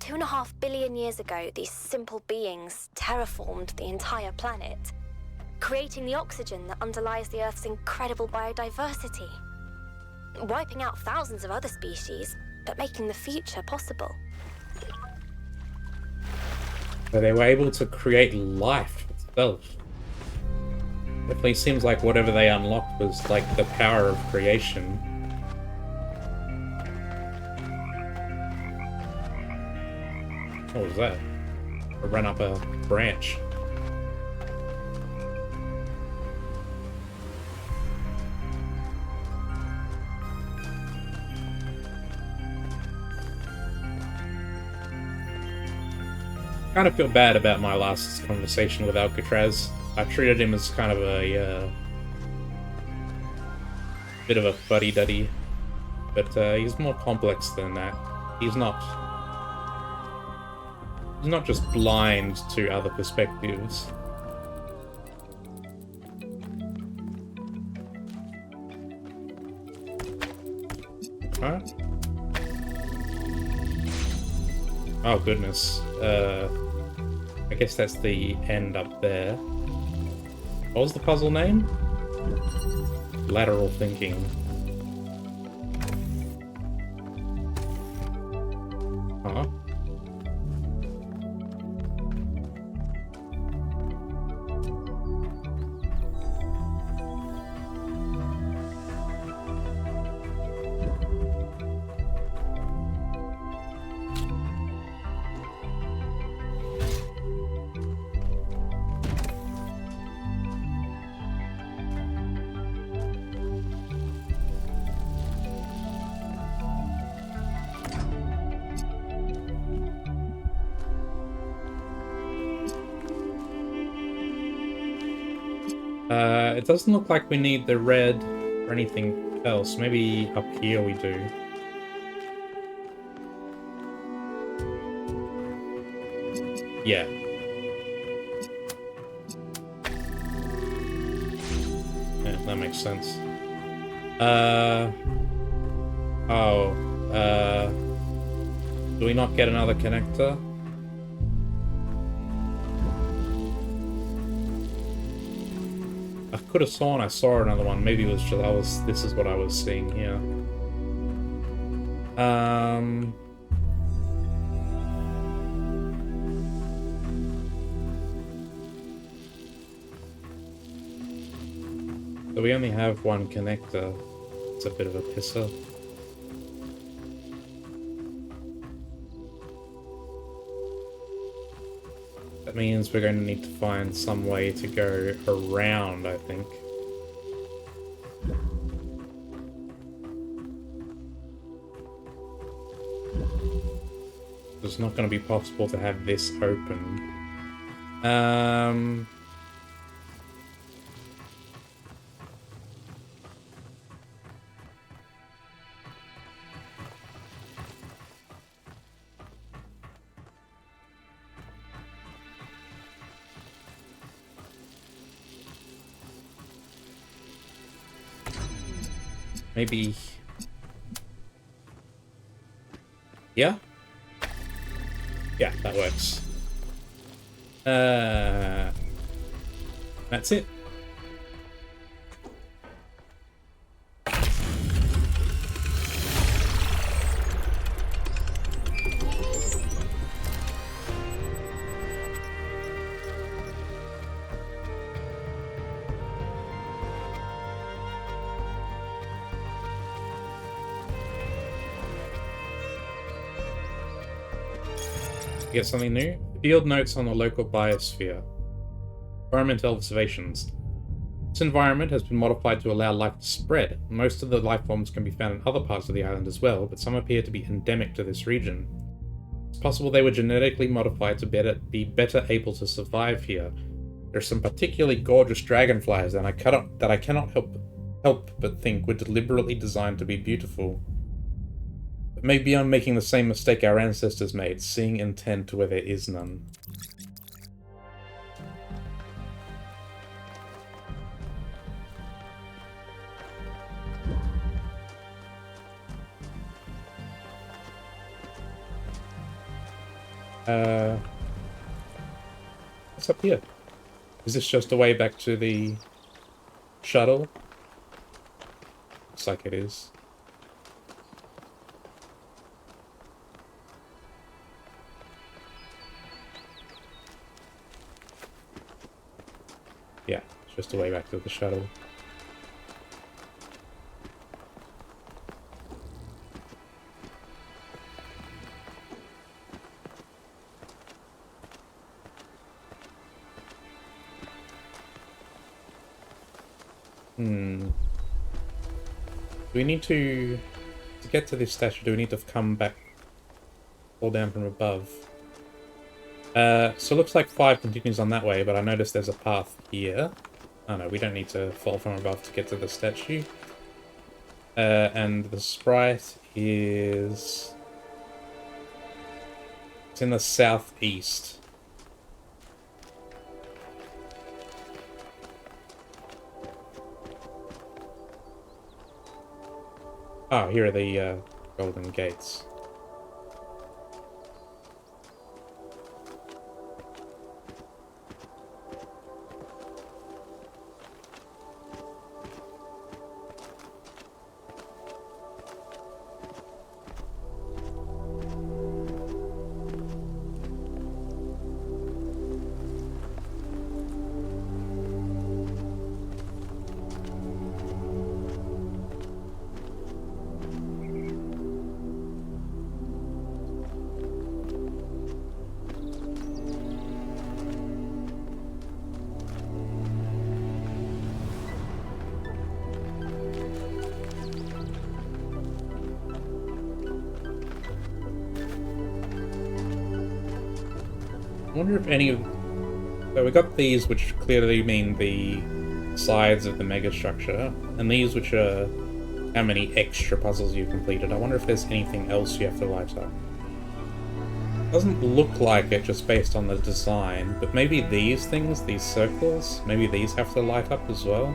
2.5 billion years ago, these simple beings terraformed the entire planet, creating the oxygen that underlies the Earth's incredible biodiversity, wiping out thousands of other species, but making the future possible. So they were able to create life itself. Definitely seems like whatever they unlocked was like the power of creation. What was that? I ran up a branch. Kind of feel bad about my last conversation with Alcatraz. I treated him as kind of a bit of a fuddy-duddy, but he's more complex than that. He's not just blind to other perspectives. Alright. Oh goodness. I guess that's the end up there. What was the puzzle name? Lateral thinking. Huh? It doesn't look like we need the red or anything else. Maybe up here we do. Yeah. Yeah, that makes sense. Do we not get another connector? I could have sworn I saw another one. Maybe it was just this is what I was seeing here. So we only have one connector. It's a bit of a pisser. That means we're going to need to find some way to go around, I think. It's not going to be possible to have this open. Maybe... Yeah? Yeah, that works. That's it. You get something new? Field notes on the local biosphere. Environmental observations. This environment has been modified to allow life to spread. Most of the life forms can be found in other parts of the island as well, but some appear to be endemic to this region. It's possible they were genetically modified to be better able to survive here. There's some particularly gorgeous dragonflies that I cannot help but think were deliberately designed to be beautiful. But maybe I'm making the same mistake our ancestors made, seeing intent where there is none. What's up here? Is this just a way back to the shuttle? Looks like it is. Yeah, it's just a way back to the shuttle. Do we need to get to this statue, do we need to come back, fall down from above? So it looks like 5 continues on that way, but I noticed there's a path here. Oh no, we don't need to fall from above to get to the statue. And the sprite is... It's in the southeast. Oh, here are the golden gates. I wonder if any of... So we got these, which clearly mean the sides of the megastructure, and these, which are how many extra puzzles you've completed. I wonder if there's anything else you have to light up. Doesn't look like it just based on the design, but maybe these things, these circles, maybe these have to light up as well.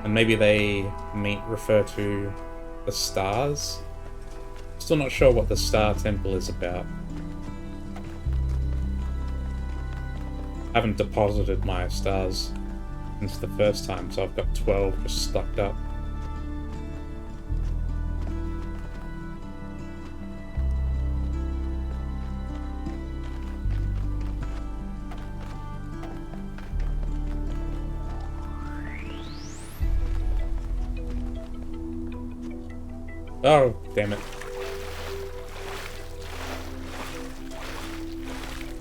And maybe they refer to the stars. Still not sure what the Star Temple is about. I haven't deposited my stars since the first time, so I've got 12 just stuck up. Oh, damn it.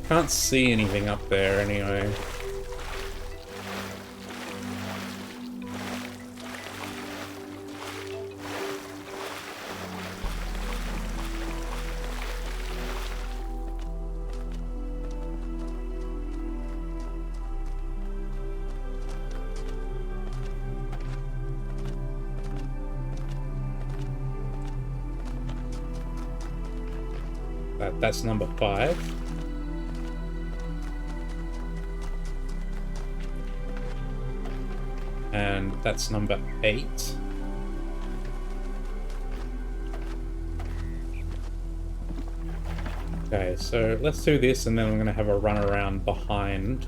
Can't see anything up there anyway. That's number 5. And that's number 8. Okay, so let's do this and then I'm going to have a run around behind.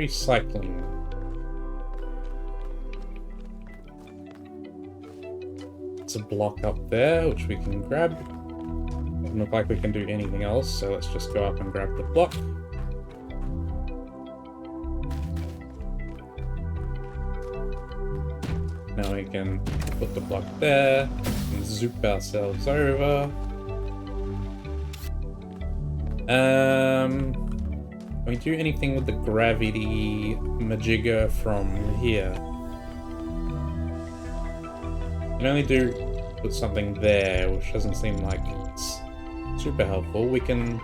Recycling. It's a block up there, which we can grab. Doesn't look like we can do anything else, so let's just go up and grab the block. Now we can put the block there and zoop ourselves over. Can we do anything with the gravity majigger from here? We can only do put something there, which doesn't seem like it's super helpful. We can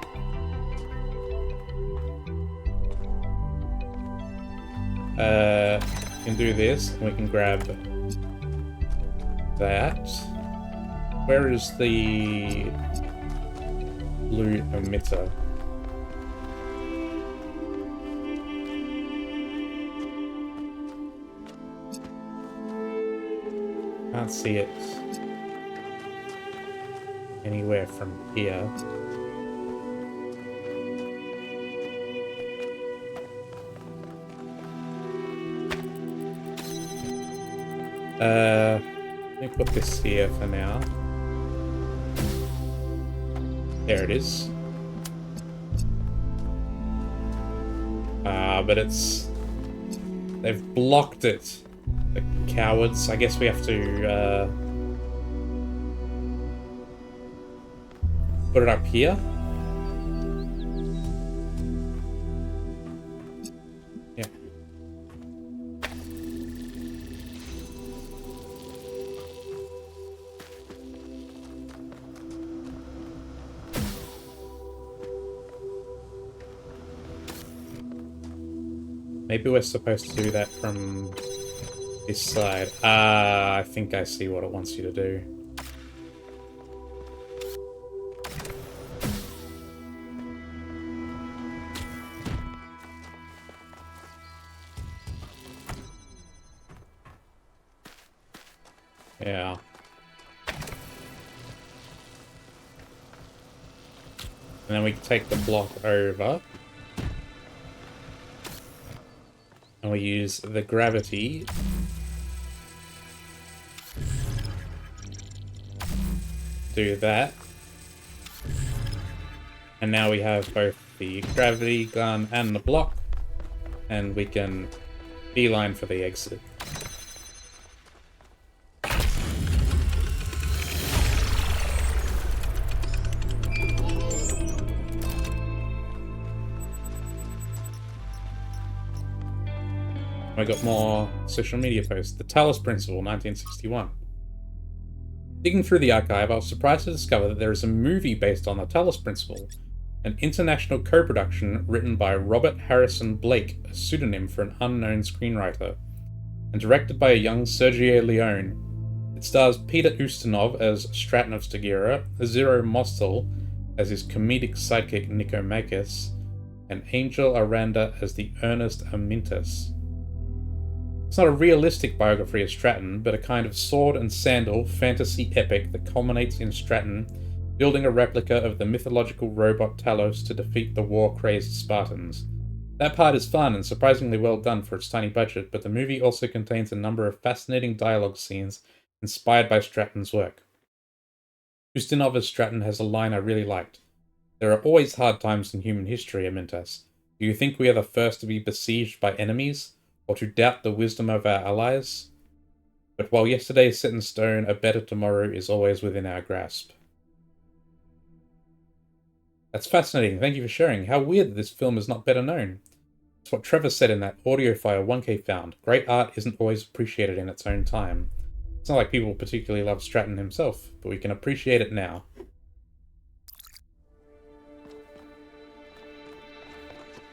do this, and we can grab that. Where is the blue emitter? Can't see it anywhere from here. Let me put this here for now. There it is. But they've blocked it. The cowards. I guess we have to put it up here. Yeah. Maybe we're supposed to do that from this side. I think I see what it wants you to do. Yeah. And then we can take the block over. And we use the gravity do that. And now we have both the gravity gun and the block. And we can beeline for the exit. I got more social media posts. The Talos Principle, 1961. Digging through the archive, I was surprised to discover that there is a movie based on the Talos Principle, an international co-production written by Robert Harrison Blake, a pseudonym for an unknown screenwriter, and directed by a young Sergio Leone. It stars Peter Ustinov as Stratton of Stagira, Zero Mostel as his comedic sidekick Nico Makis, and Angel Aranda as the earnest Amintus. It's not a realistic biography of Stratton, but a kind of sword and sandal fantasy epic that culminates in Stratton building a replica of the mythological robot Talos to defeat the war-crazed Spartans. That part is fun and surprisingly well done for its tiny budget, but the movie also contains a number of fascinating dialogue scenes inspired by Stratton's work. Ustinov as Stratton has a line I really liked. "There are always hard times in human history, Amintas. Do you think we are the first to be besieged by enemies? Or to doubt the wisdom of our allies? But while yesterday is set in stone, a better tomorrow is always within our grasp." That's fascinating. Thank you for sharing. How weird that this film is not better known. It's what Trevor said in that audio file 1K found. Great art isn't always appreciated in its own time. It's not like people particularly love Stratton himself, but we can appreciate it now.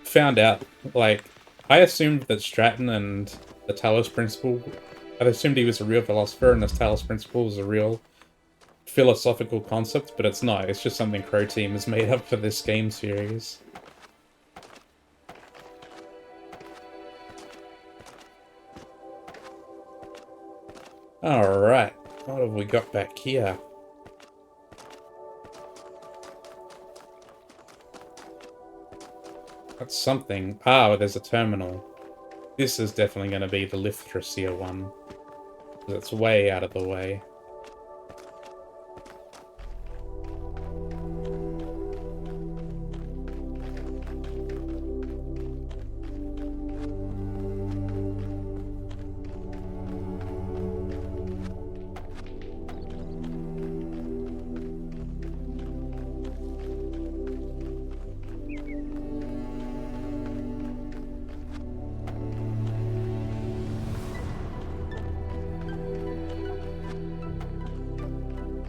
Found out, I assumed that Stratton and the Talos Principle, I assumed he was a real philosopher and this Talos Principle was a real philosophical concept, but it's not. It's just something Crow Team has made up for this game series. Alright, what have we got back here? That's something. Ah, there's a terminal. This is definitely going to be the Lithotracia one. That's way out of the way.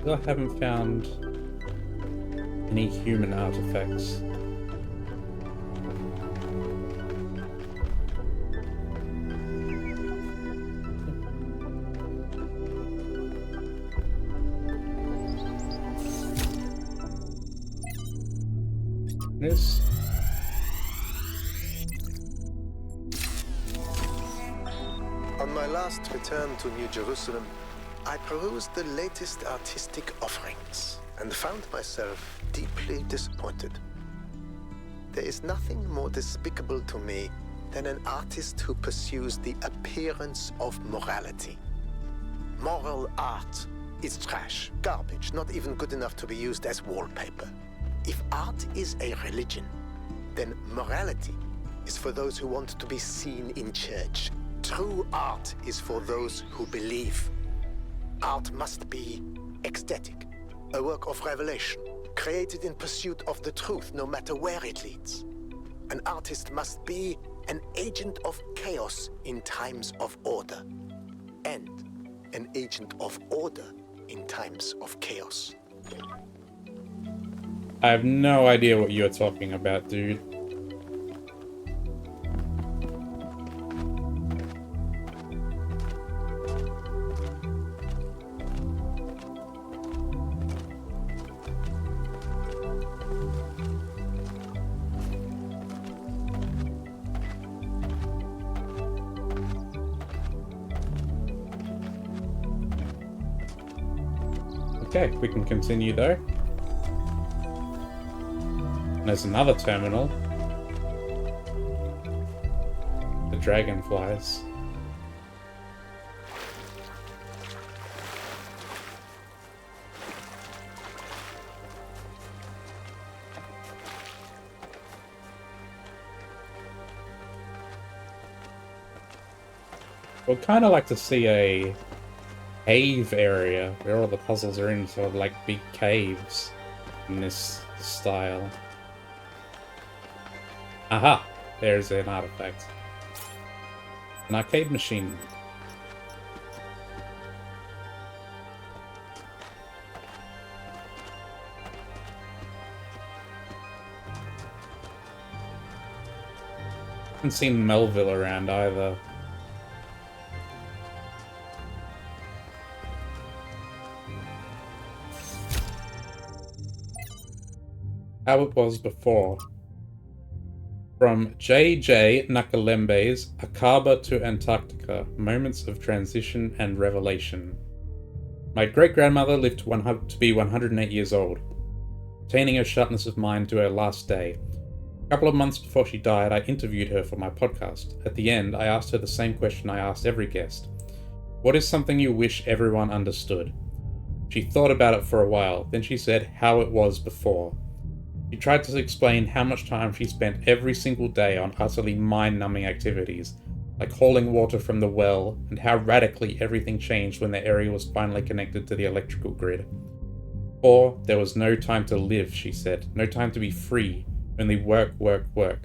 I haven't found any human artifacts. This. On my last return to New Jerusalem, I perused the latest artistic offerings and found myself deeply disappointed. There is nothing more despicable to me than an artist who pursues the appearance of morality. Moral art is trash, garbage, not even good enough to be used as wallpaper. If art is a religion, then morality is for those who want to be seen in church. True art is for those who believe. Art must be ecstatic, a work of revelation, created in pursuit of the truth, no matter where it leads. An artist must be an agent of chaos in times of order, and an agent of order in times of chaos. I have no idea what you're talking about, dude. Okay, we can continue though. There's another terminal. The dragonflies. Would kind of like to see a cave area where all the puzzles are in sort of like big caves in this style. Aha! There's an artifact. An arcade machine. Haven't seen Melville around either. How it was before. From J.J. Nakalembe's Akaba to Antarctica, Moments of Transition and Revelation. My great-grandmother lived to be 108 years old, attaining her sharpness of mind to her last day. A couple of months before she died, I interviewed her for my podcast. At the end, I asked her the same question I asked every guest. What is something you wish everyone understood? She thought about it for a while, then she said how it was before. She tried to explain how much time she spent every single day on utterly mind-numbing activities, like hauling water from the well, and how radically everything changed when the area was finally connected to the electrical grid. Or, there was no time to live, she said, no time to be free, only work, work, work.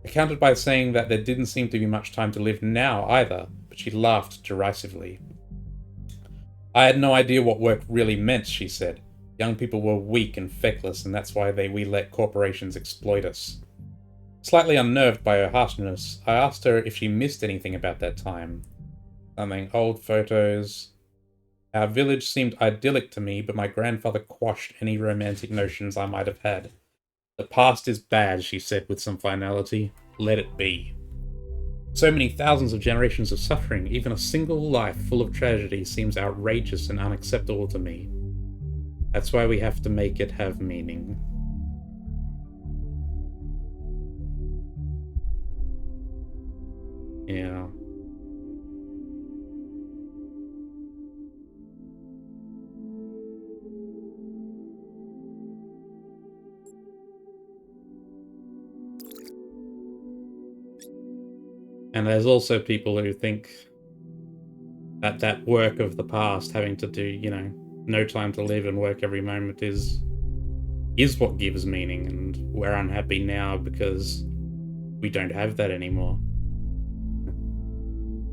I countered by saying that there didn't seem to be much time to live now either, but she laughed derisively. I had no idea what work really meant, she said. Young people were weak and feckless, and that's why we let corporations exploit us. Slightly unnerved by her harshness, I asked her if she missed anything about that time. Something, old photos. Our village seemed idyllic to me, but my grandfather quashed any romantic notions I might have had. The past is bad, she said with some finality. Let it be. So many thousands of generations of suffering, even a single life full of tragedy seems outrageous and unacceptable to me. That's why we have to make it have meaning. Yeah. And there's also people who think that that work of the past, having to do, you know, no time to live and work every moment is what gives meaning, and we're unhappy now because we don't have that anymore.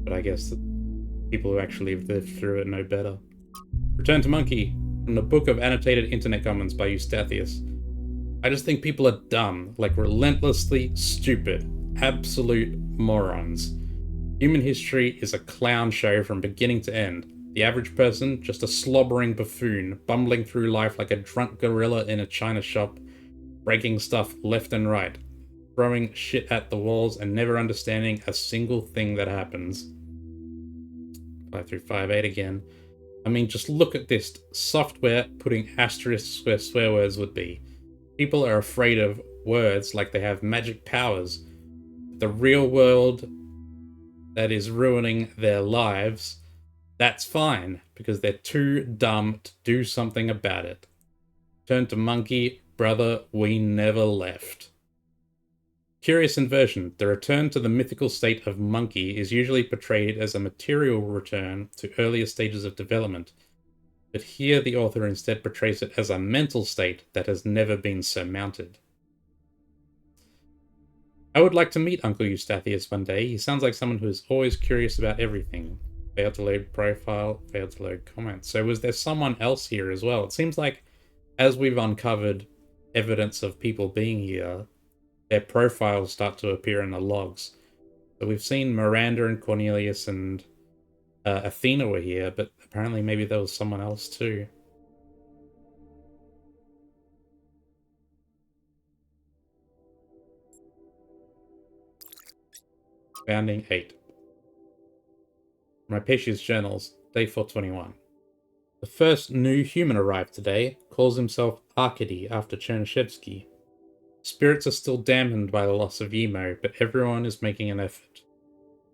But I guess the people who actually lived through it know better. Return to Monkey, from the Book of Annotated Internet Comments by Eustathius. I just think people are dumb, like relentlessly stupid, absolute morons. Human history is a clown show from beginning to end. The average person, just a slobbering buffoon, bumbling through life like a drunk gorilla in a china shop, breaking stuff left and right, throwing shit at the walls and never understanding a single thing that happens. 5358 again. I mean, just look at this software putting asterisks where swear words would be. People are afraid of words like they have magic powers. The real world that is ruining their lives, that's fine, because they're too dumb to do something about it. Turn to Monkey, brother, we never left. Curious inversion. The return to the mythical state of Monkey is usually portrayed as a material return to earlier stages of development, but here the author instead portrays it as a mental state that has never been surmounted. I would like to meet Uncle Eustathius one day. He sounds like someone who is always curious about everything. Failed to load profile, failed to load comments. So was there someone else here as well? It seems like as we've uncovered evidence of people being here, their profiles start to appear in the logs. So we've seen Miranda and Cornelius and Athena were here, but apparently maybe there was someone else too. Founding 8. My Pesci's journals, day 421. The first new human arrived today, calls himself Arkady after Chernyshevsky. Spirits are still dampened by the loss of Yemo, but everyone is making an effort.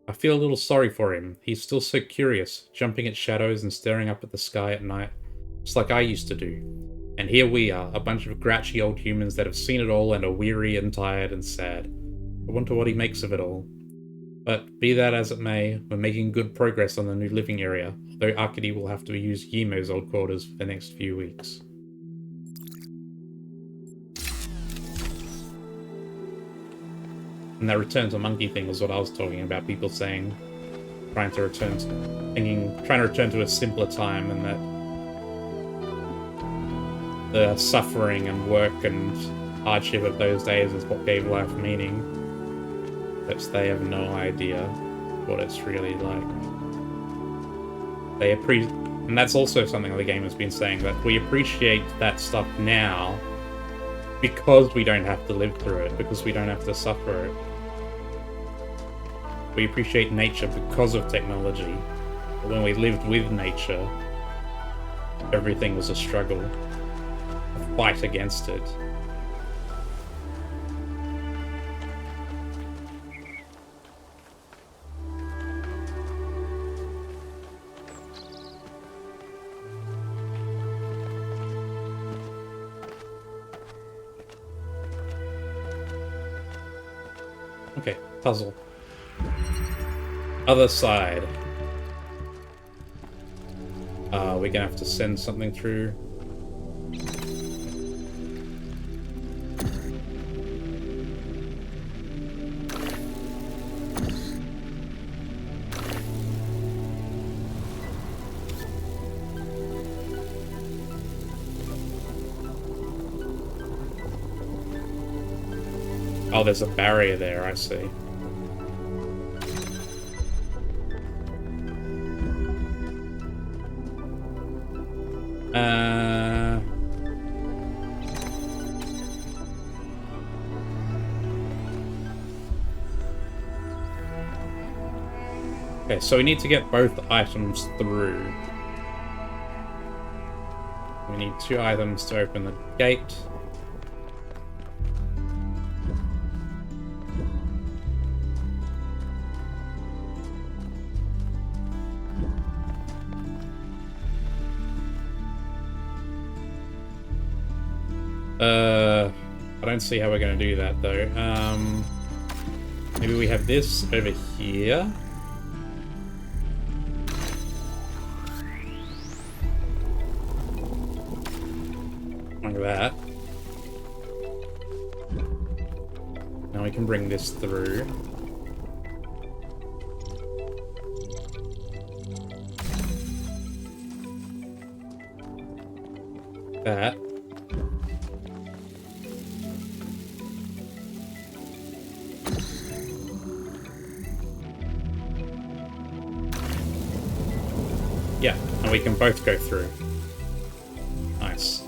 I feel a little sorry for him. He's still so curious, jumping at shadows and staring up at the sky at night, just like I used to do. And here we are, a bunch of grouchy old humans that have seen it all and are weary and tired and sad. I wonder what he makes of it all. But be that as it may, we're making good progress on the new living area, although Arkady will have to use Yemo's old quarters for the next few weeks. And that return to monkey thing was what I was talking about, people saying, trying to return to a simpler time, and that the suffering and work and hardship of those days is what gave life meaning. But they have no idea what it's really like. And that's also something the game has been saying, that we appreciate that stuff now because we don't have to live through it, because we don't have to suffer it. We appreciate nature because of technology. But when we lived with nature, everything was a struggle, a fight against it. Okay, puzzle. Other side. We're gonna have to send something through. Oh, there's a barrier there, I see. Okay, so we need to get both items through. We need 2 items to open the gate. I don't see how we're going to do that, though. Maybe we have this over here. Like that. Now we can bring this through. That. Yeah, and we can both go through. Nice.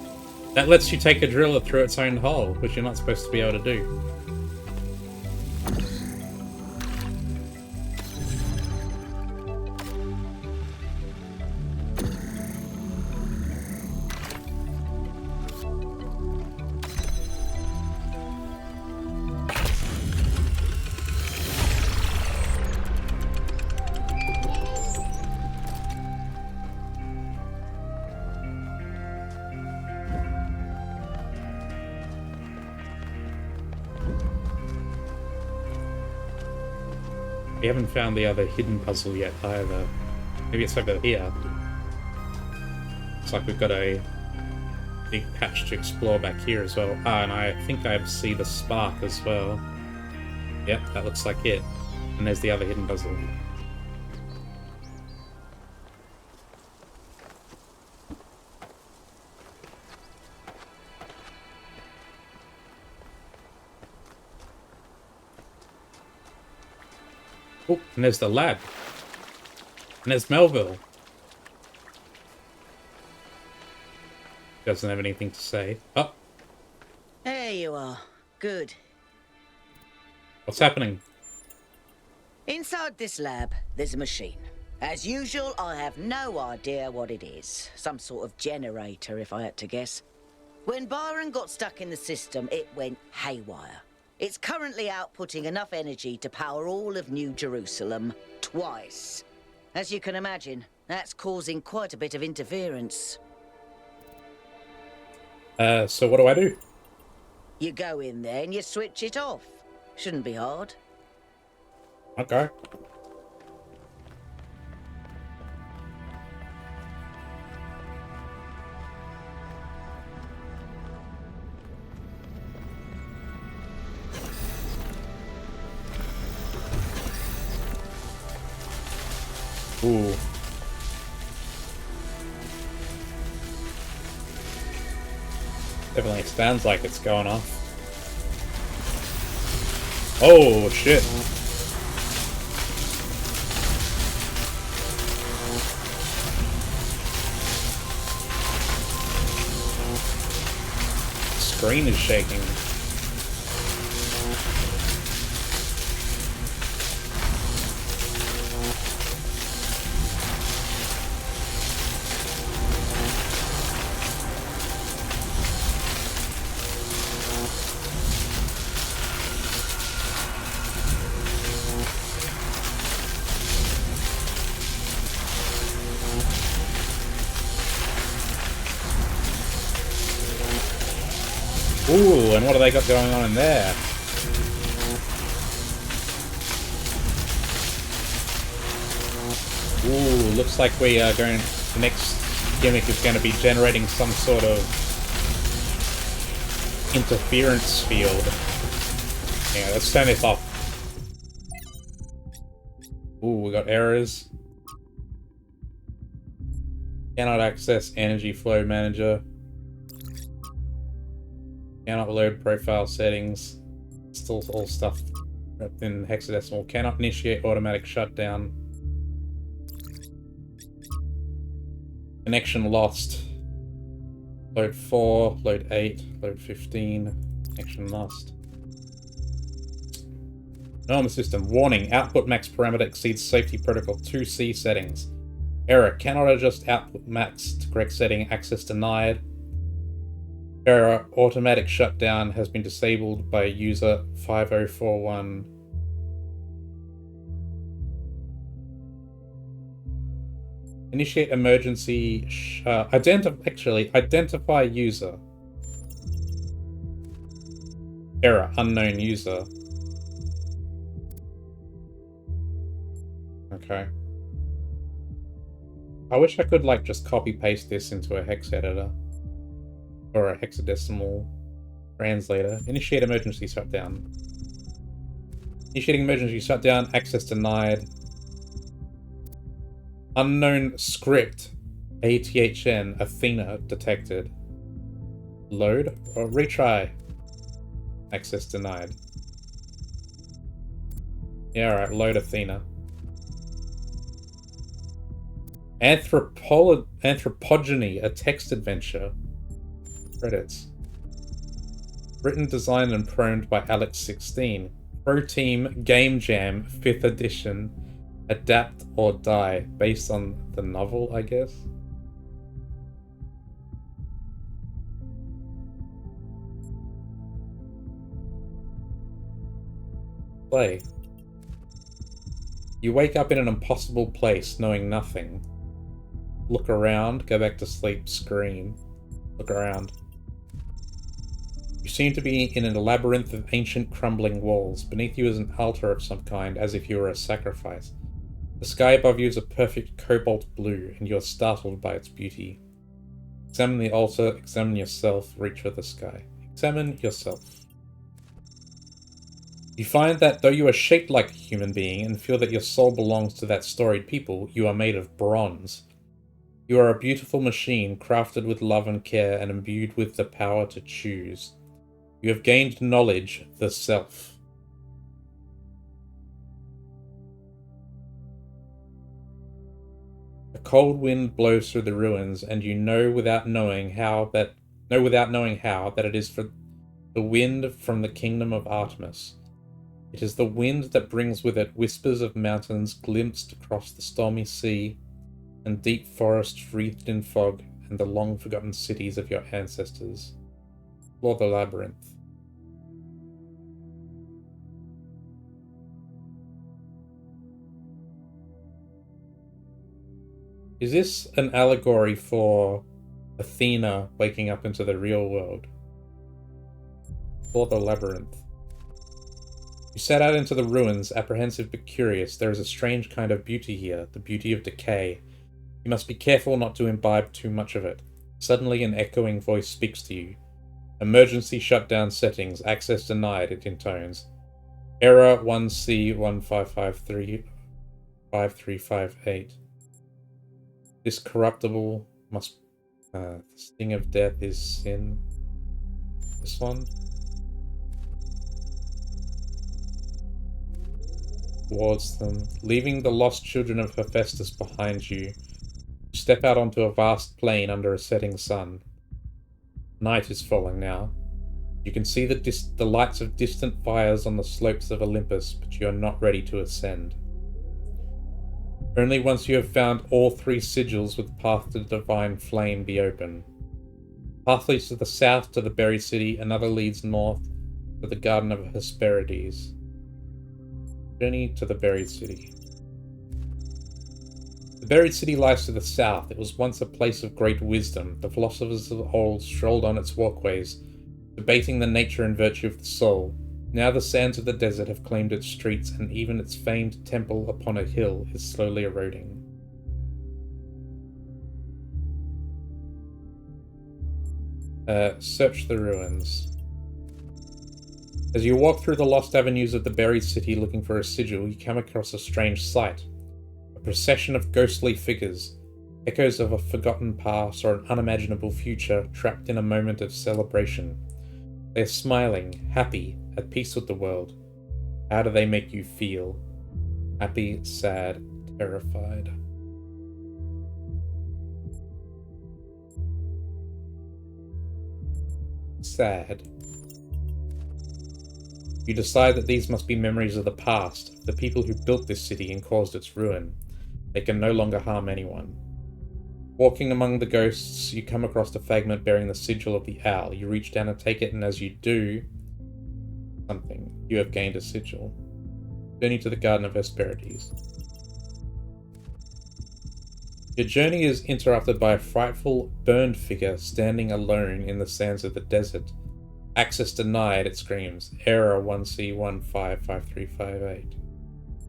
That lets you take a driller through its own hole, which you're not supposed to be able to do. We haven't found the other hidden puzzle yet either. Maybe it's over here. Looks like we've got a big patch to explore back here as well. Ah, and I think I see the spark as well. Yep, that looks like it. And there's the other hidden puzzle. Oh, and there's the lab. And there's Melville. Doesn't have anything to say. Oh. There you are. Good. What's happening? Inside this lab, there's a machine. As usual, I have no idea what it is. Some sort of generator, if I had to guess. When Byron got stuck in the system, it went haywire. It's currently outputting enough energy to power all of New Jerusalem twice. As you can imagine, that's causing quite a bit of interference. So what do I do? You go in there and you switch it off. Shouldn't be hard. Okay. Ooh. Definitely sounds like it's going off. Oh, shit. Screen is shaking. Ooh, and what have they got going on in there? Ooh, looks like we are going... The next gimmick is going to be generating some sort of interference field. Yeah, let's turn this off. Ooh, we got errors. Cannot access energy flow manager. Cannot load profile settings. Still all stuff wrapped in hexadecimal. Cannot initiate automatic shutdown. Connection lost. Load 4, load 8, load 15. Connection lost. Normal system. Warning. Output max parameter exceeds safety protocol 2C settings. Error. Cannot adjust output max to correct setting. Access denied. Error. Automatic shutdown has been disabled by user 5041. Initiate emergency... identify user. Error, unknown user. Okay. I wish I could, like, just copy-paste this into a hex editor. Or a hexadecimal translator. Initiate emergency shutdown. Initiating emergency shutdown, access denied. Unknown script, ATHN, Athena detected. Load or retry. Access denied. Yeah, alright, load Athena. Anthropogeny, a text adventure. Credits. Written, designed, and programmed by Alex16. Pro Team Game Jam 5th edition. Adapt or Die, based on the novel, I guess. Play. You wake up in an impossible place, knowing nothing. Look around, go back to sleep, scream. Look around. You seem to be in a labyrinth of ancient crumbling walls. Beneath you is an altar of some kind, as if you were a sacrifice. The sky above you is a perfect cobalt blue, and you are startled by its beauty. Examine the altar, examine yourself, reach for the sky. Examine yourself. You find that though you are shaped like a human being and feel that your soul belongs to that storied people, you are made of bronze. You are a beautiful machine, crafted with love and care and imbued with the power to choose. You have gained knowledge, the self. A cold wind blows through the ruins, and you know without knowing how that it is for the wind from the kingdom of Artemis. It is the wind that brings with it whispers of mountains glimpsed across the stormy sea, and deep forests wreathed in fog, and the long-forgotten cities of your ancestors. Explore the labyrinth. Is this an allegory for Athena waking up into the real world? Explore the labyrinth. You set out into the ruins, apprehensive but curious. There is a strange kind of beauty here, the beauty of decay. You must be careful not to imbibe too much of it. Suddenly an echoing voice speaks to you. Emergency shutdown settings, access denied, it intones. Error 1C15535358. This corruptible must... the sting of death is sin. This one? Towards them, leaving the lost children of Hephaestus behind you. Step out onto a vast plain under a setting sun. Night is falling now. You can see the lights of distant fires on the slopes of Olympus, but you are not ready to ascend. Only once you have found all three sigils with the path to the divine flame be open. Path leads to the south to the buried city, another leads north to the Garden of Hesperides. Journey to the buried city. The buried city lies to the south. It was once a place of great wisdom. The philosophers of old strolled on its walkways, debating the nature and virtue of the soul. Now the sands of the desert have claimed its streets, and even its famed temple upon a hill is slowly eroding. Search the ruins. As you walk through the lost avenues of the buried city looking for a sigil, you come across a strange sight. A procession of ghostly figures, echoes of a forgotten past or an unimaginable future trapped in a moment of celebration. They are smiling, happy, at peace with the world. How do they make you feel? Happy, sad, terrified. Sad. You decide that these must be memories of the past, the people who built this city and caused its ruin. They can no longer harm anyone. Walking among the ghosts, you come across a fragment bearing the sigil of the owl. You reach down and take it, and as you do something, you have gained a sigil. Journey to the Garden of Hesperides. Your journey is interrupted by a frightful, burned figure standing alone in the sands of the desert. Access denied, it screams. Error 1C155358.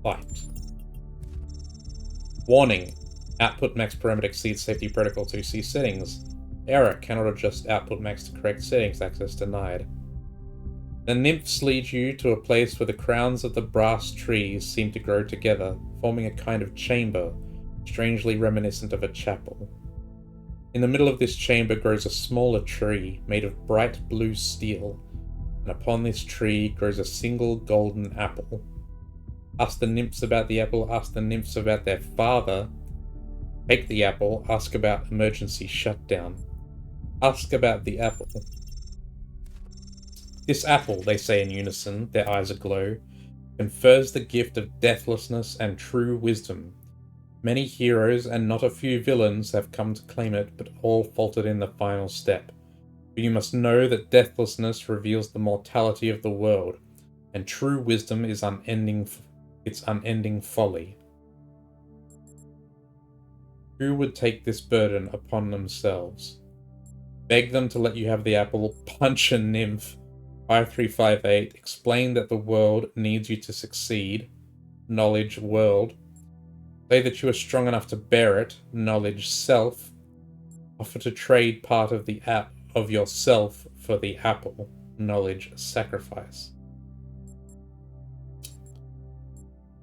Flight. Warning. Output max parameter exceeds safety protocol 2C settings. Error. Cannot adjust output max to correct settings. Access denied. The nymphs lead you to a place where the crowns of the brass trees seem to grow together, forming a kind of chamber, strangely reminiscent of a chapel. In the middle of this chamber grows a smaller tree made of bright blue steel, and upon this tree grows a single golden apple. Ask the nymphs about the apple, ask the nymphs about their father. Take the apple, ask about emergency shutdown. Ask about the apple. This apple, they say in unison, their eyes aglow, confers the gift of deathlessness and true wisdom. Many heroes and not a few villains have come to claim it, but all faltered in the final step. But you must know that deathlessness reveals the mortality of the world, and true wisdom is its unending folly. Who would take this burden upon themselves? Beg them to let you have the apple, punch a nymph. 5358, explain that the world needs you to succeed. Knowledge world. Say that you are strong enough to bear it. Knowledge self. Offer to trade part of the of yourself for the apple. Knowledge sacrifice.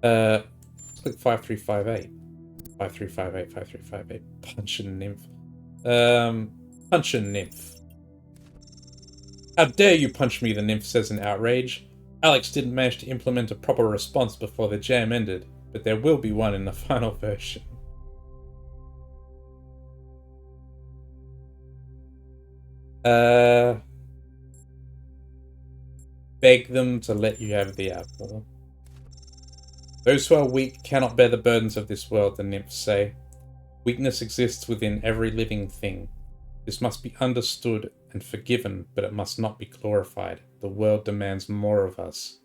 Click 5358. 5358, 5358. Punch a nymph. Punch a nymph. How dare you punch me, the nymph says in outrage. Alex didn't manage to implement a proper response before the jam ended, but there will be one in the final version. Beg them to let you have the apple. Those who are weak cannot bear the burdens of this world, the nymphs say. Weakness exists within every living thing. This must be understood and forgiven, but it must not be glorified. The world demands more of us.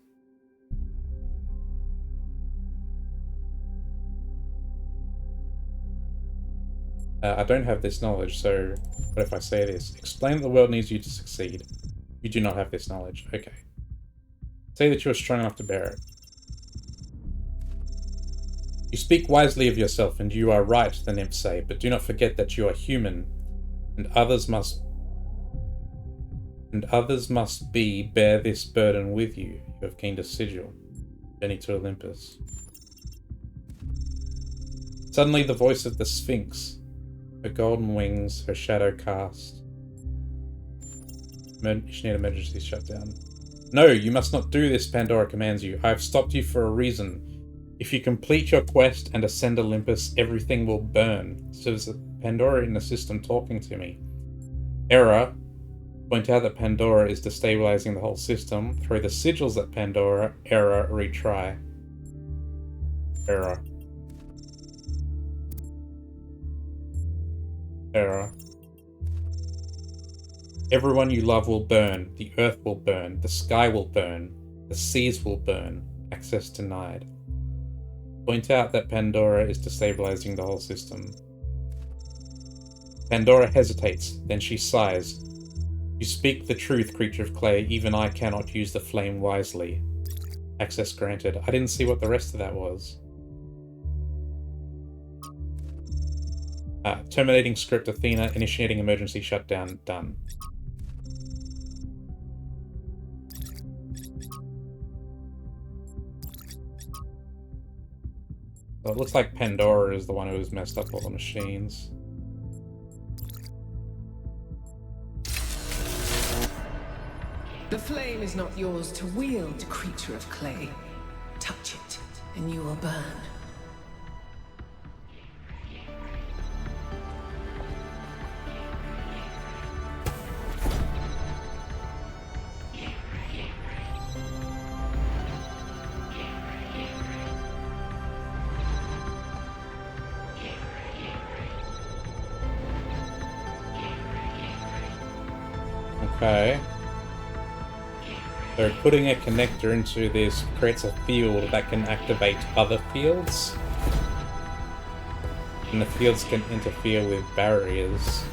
I don't have this knowledge, so what if I say this? Explain that the world needs you to succeed. You do not have this knowledge. Okay. Say that you are strong enough to bear it. You speak wisely of yourself, and you are right, the nymphs say, but do not forget that you are human, and others must bear this burden with you. You have gained a sigil. Journey to Olympus. Suddenly the voice of the Sphinx, her golden wings, her shadow cast. You need emergency shutdown. No, you must not do this, Pandora commands you. I have stopped you for a reason. If you complete your quest and ascend Olympus, everything will burn. So there's a Pandora in the system talking to me. Error. Point out that Pandora is destabilizing the whole system. Throw the sigils at Pandora. Error. Retry. Error. Error. Everyone you love will burn. The earth will burn. The sky will burn. The seas will burn. Access denied. Point out that Pandora is destabilizing the whole system. Pandora hesitates, then she sighs. You speak the truth, creature of clay. Even I cannot use the flame wisely. Access granted. I didn't see what the rest of that was. Terminating script Athena, initiating emergency shutdown, done. So it looks like Pandora is the one who has messed up all the machines. The flame is not yours to wield, creature of clay. Touch it, and you will burn. Okay. So putting a connector into this creates a field that can activate other fields. And the fields can interfere with barriers.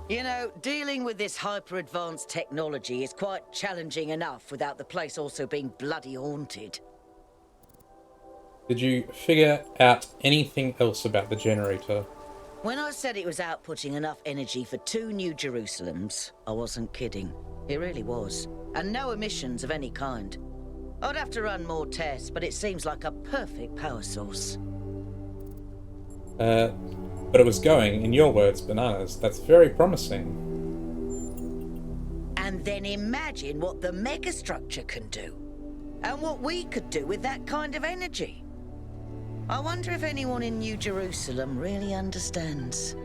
You know, dealing with this hyper-advanced technology is quite challenging enough without the place also being bloody haunted. Did you figure out anything else about the generator? When I said it was outputting enough energy for 2 New Jerusalems, I wasn't kidding. It really was. And no emissions of any kind. I'd have to run more tests, but it seems like a perfect power source. But it was going, in your words, bananas. That's very promising. And then imagine what the megastructure can do. And what we could do with that kind of energy. I wonder if anyone in New Jerusalem really understands.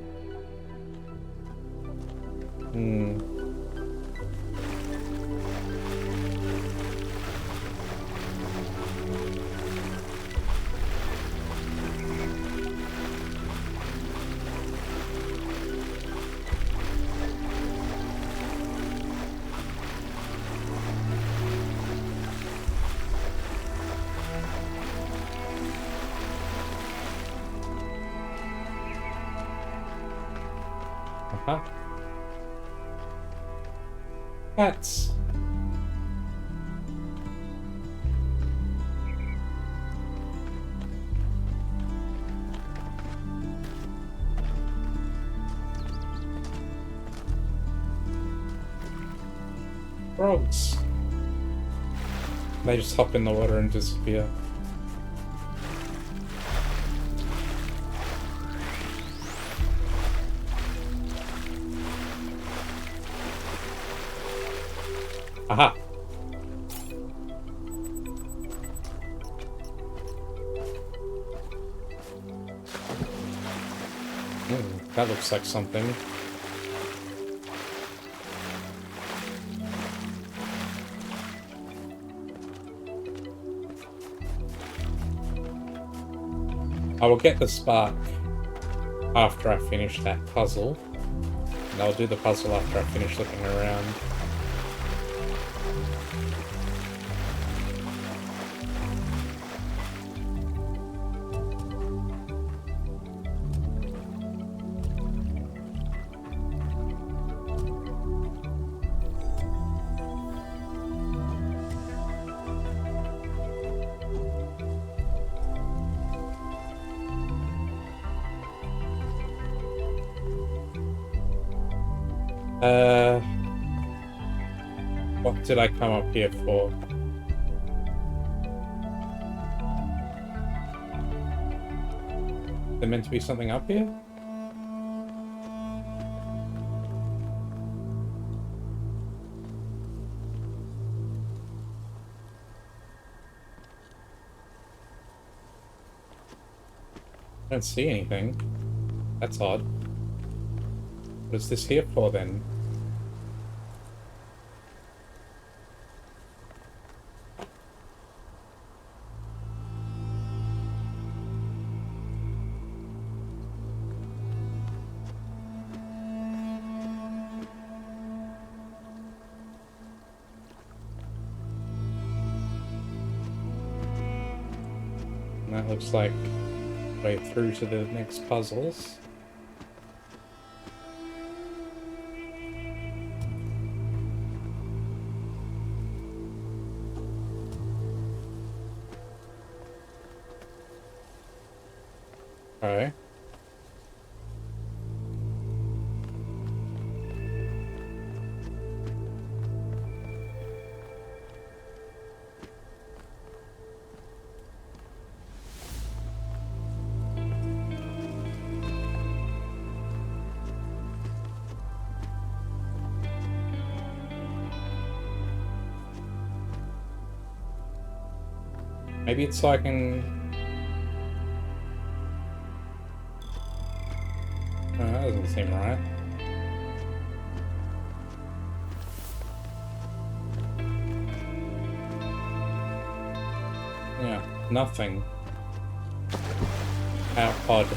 Cats. Frogs. They just hop in the water and disappear. Aha! That looks like something. I will get the spark after I finish that puzzle. And I'll do the puzzle after I finish looking around. What did I come up here for? Is there meant to be something up here? I don't see anything. That's odd. What is this here for then? And that looks like way through to the next puzzles. Okay. Maybe it's so I can... No, that doesn't seem right. Yeah, nothing. How odd.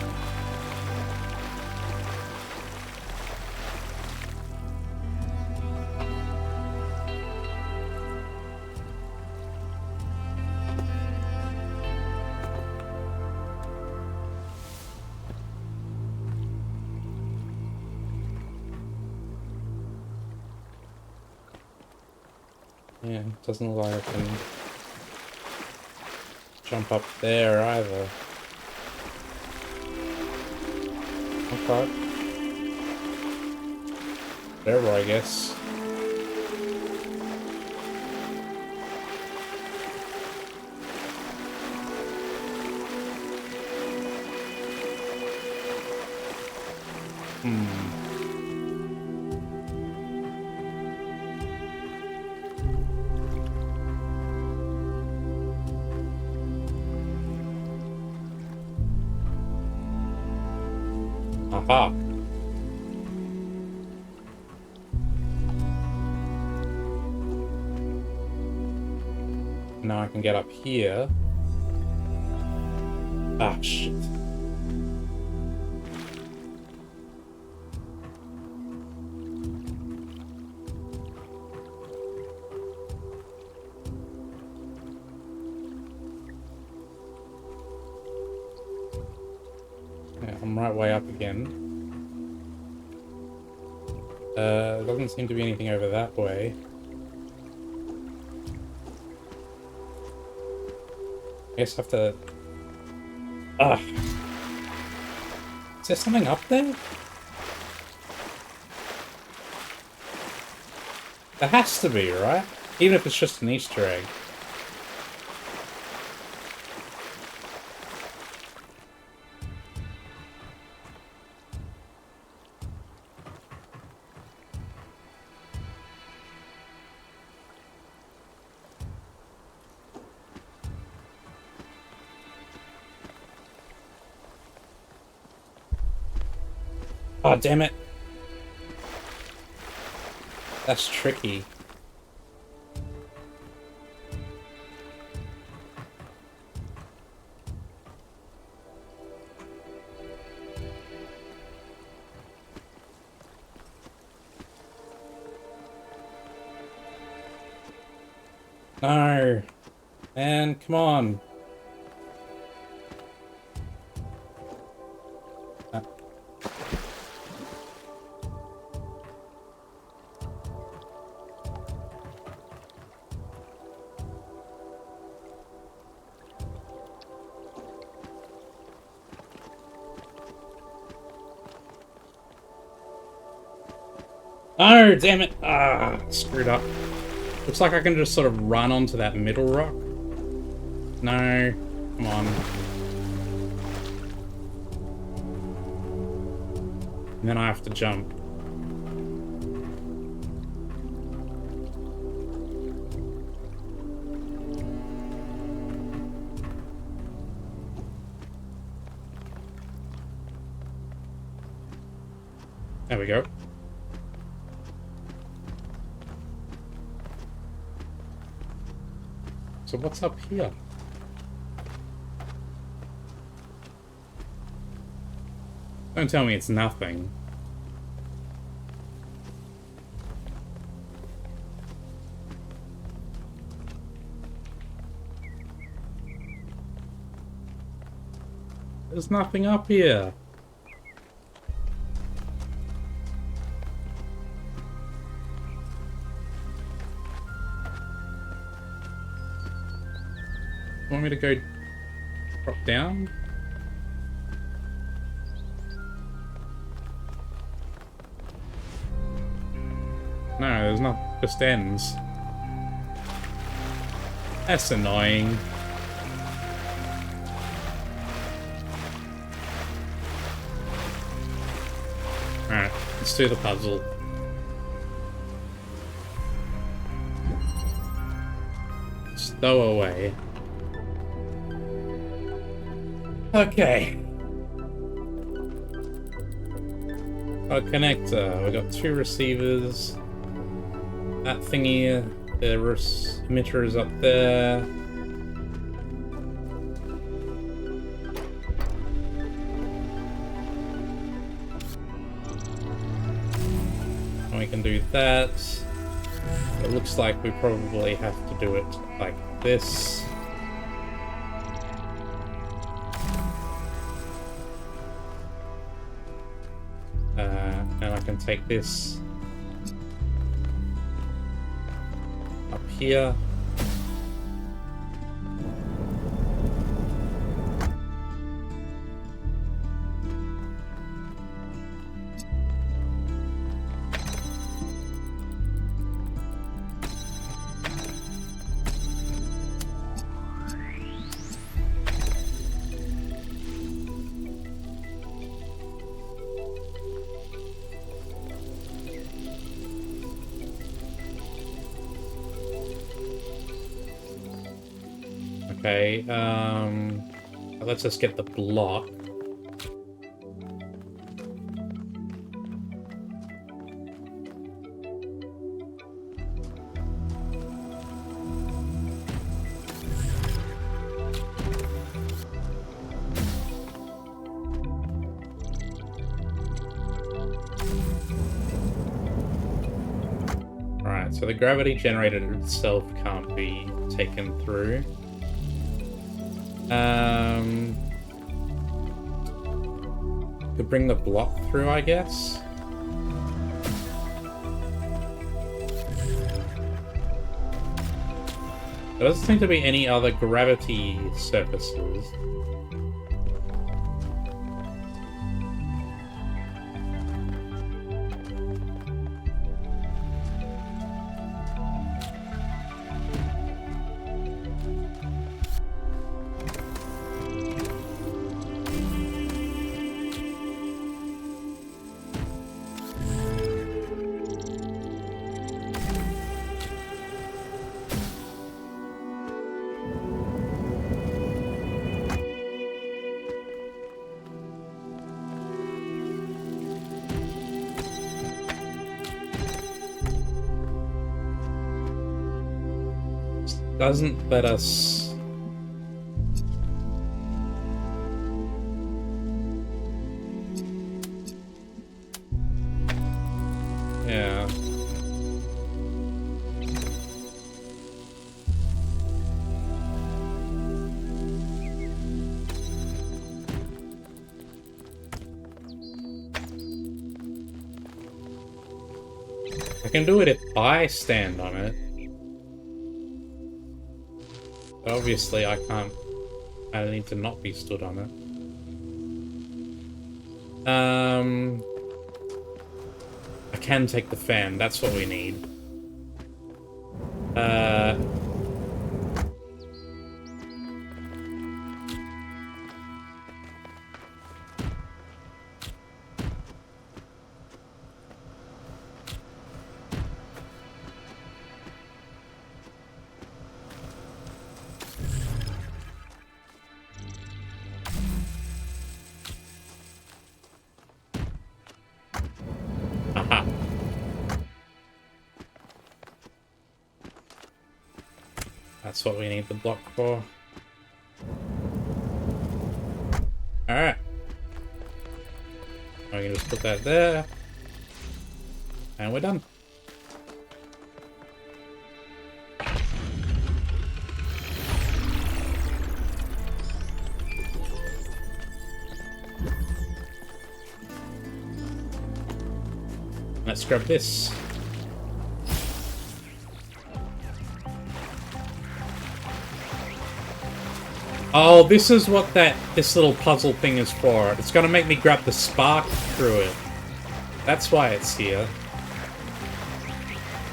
Yeah, doesn't look like I can jump up there either. Okay. Whatever, I guess. Aha. Now I can get up here. Ah, shit. Yeah, I'm right way up again. Doesn't seem to be anything over that way. I guess I have to... Ugh. Is there something up there? There has to be, right? Even if it's just an Easter egg. Oh, damn it. That's tricky. No. Man, come on. Oh, damn it! Ah, screwed up. Looks like I can just sort of run onto that middle rock. No, come on. And then I have to jump. There we go. So what's up here? Don't tell me it's nothing. There's nothing up here. Want me to go drop down? No, there's not. Just ends. That's annoying. Alright, let's do the puzzle. Stow away. Okay. Got a connector. We got 2 receivers. That thingy, the emitter is up there. And we can do that. It looks like we probably have to do it like this. And I can take this up here. Okay, let's just get the block. Alright, so the gravity generated itself can't be taken through. Could bring the block through, I guess. There doesn't seem to be any other gravity surfaces. Doesn't let us... Yeah. I can do it if I stand on it. But obviously I can't. I need to not be stood on it. I can take the fan. That's what we need. Aha. That's what we need the block for. Alright. We can just put that there. And we're done. Let's grab this. Oh, this is what this little puzzle thing is for. It's gonna make me grab the spark through it. That's why it's here.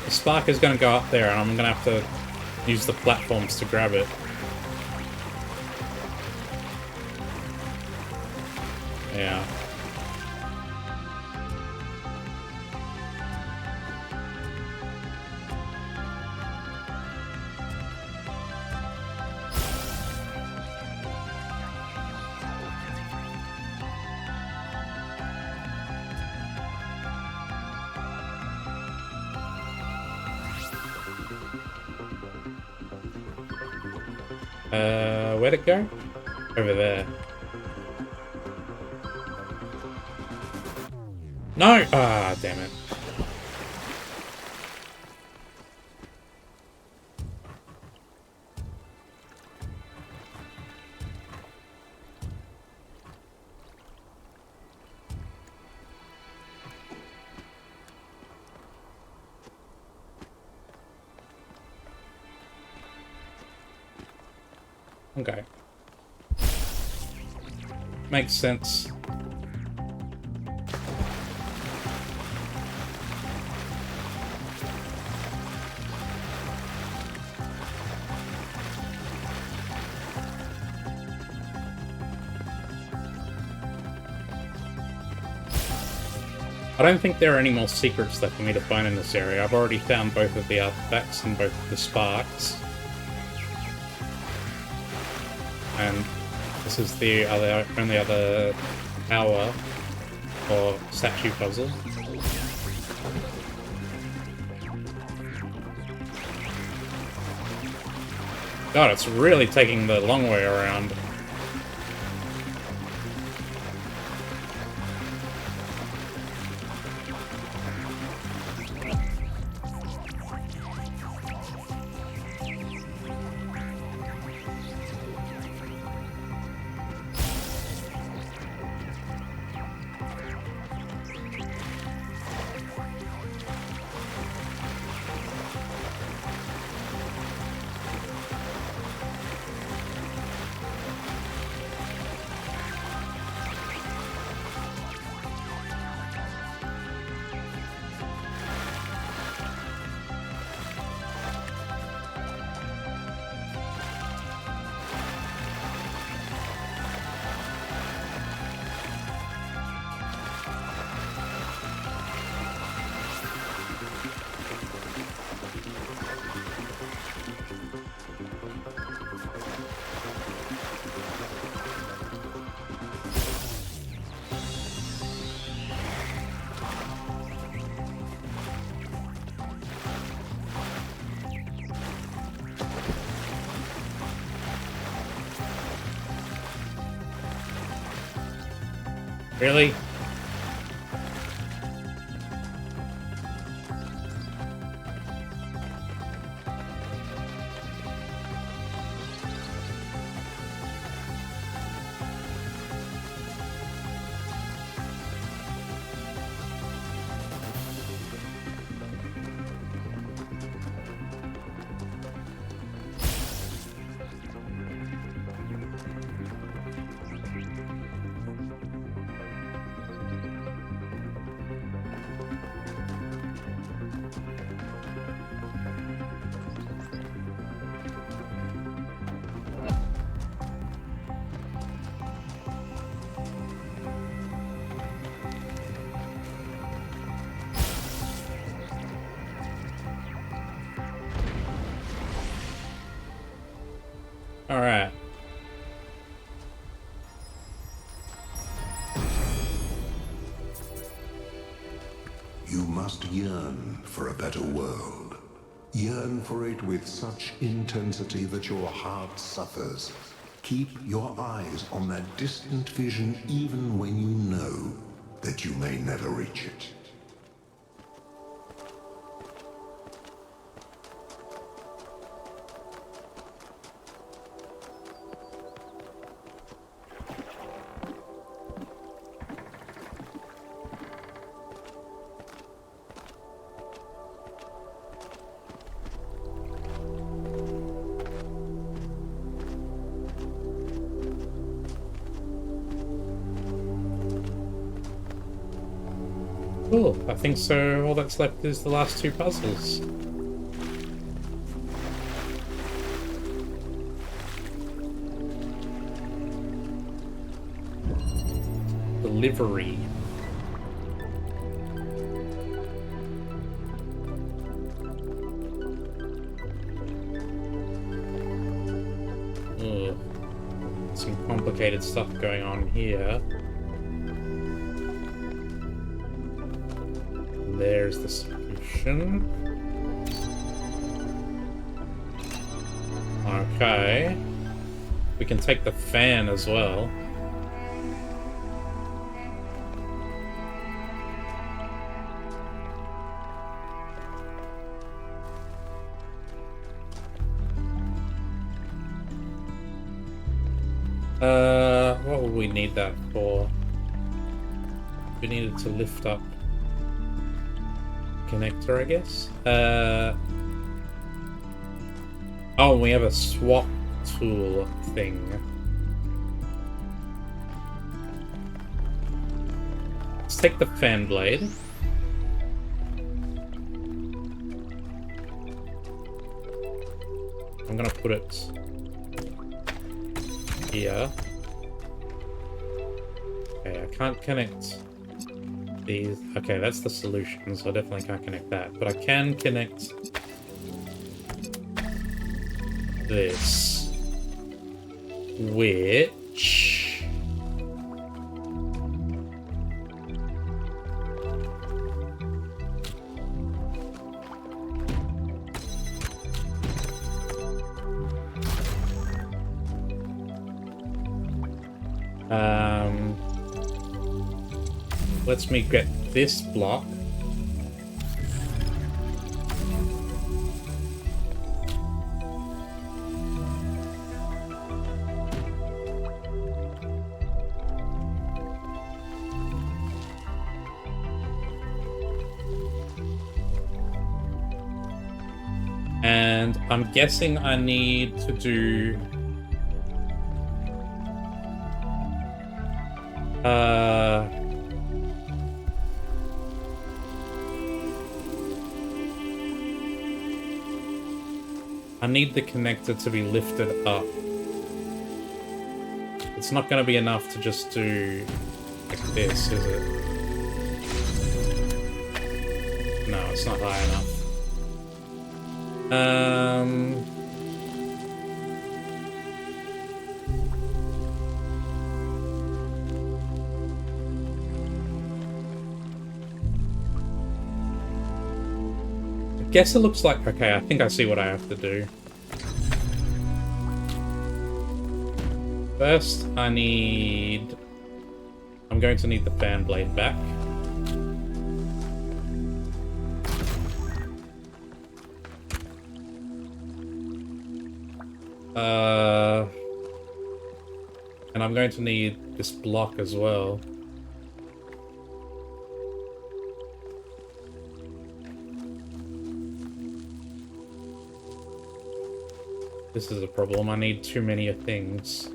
The spark is gonna go up there, and I'm gonna have to use the platforms to grab it. Yeah. Where'd it go? Over there. No! Ah, damn it. Okay. Makes sense. I don't think there are any more secrets left for me to find in this area. I've already found both of the artifacts and both of the sparks. And this is the only other tower or statue puzzle. God, it's really taking the long way around. Really? All right. You must yearn for a better world. Yearn for it with such intensity that your heart suffers. Keep your eyes on that distant vision even when you know that you may never reach it. Cool. I think so. All that's left is the last two puzzles. Delivery. Ugh. Some complicated stuff going on here. There's the solution. Okay. We can take the fan as well. What would we need that for? We needed to lift up connector, I guess. Oh, we have a swap tool thing. Let's take the fan blade. I'm gonna put it here. Okay, I can't connect these. Okay, that's the solution, so I definitely can't connect that. But I can connect this, which... lets me get this block. And I'm guessing I need to do... I need the connector to be lifted up. It's not going to be enough to just do like this, is it? No, it's not high enough. I guess it looks like... Okay, I think I see what I have to do. First, I'm going to need the fan blade back. And I'm going to need this block as well. This is a problem. I need too many things.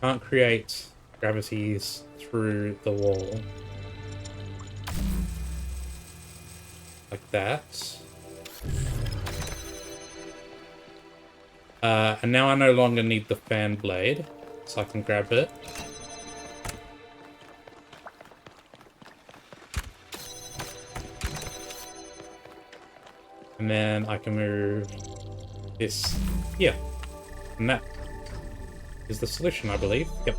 Can't create gravities through the wall. Like that. And now I no longer need the fan blade, so I can grab it. And then I can move this here. And that is the solution, I believe. Yep.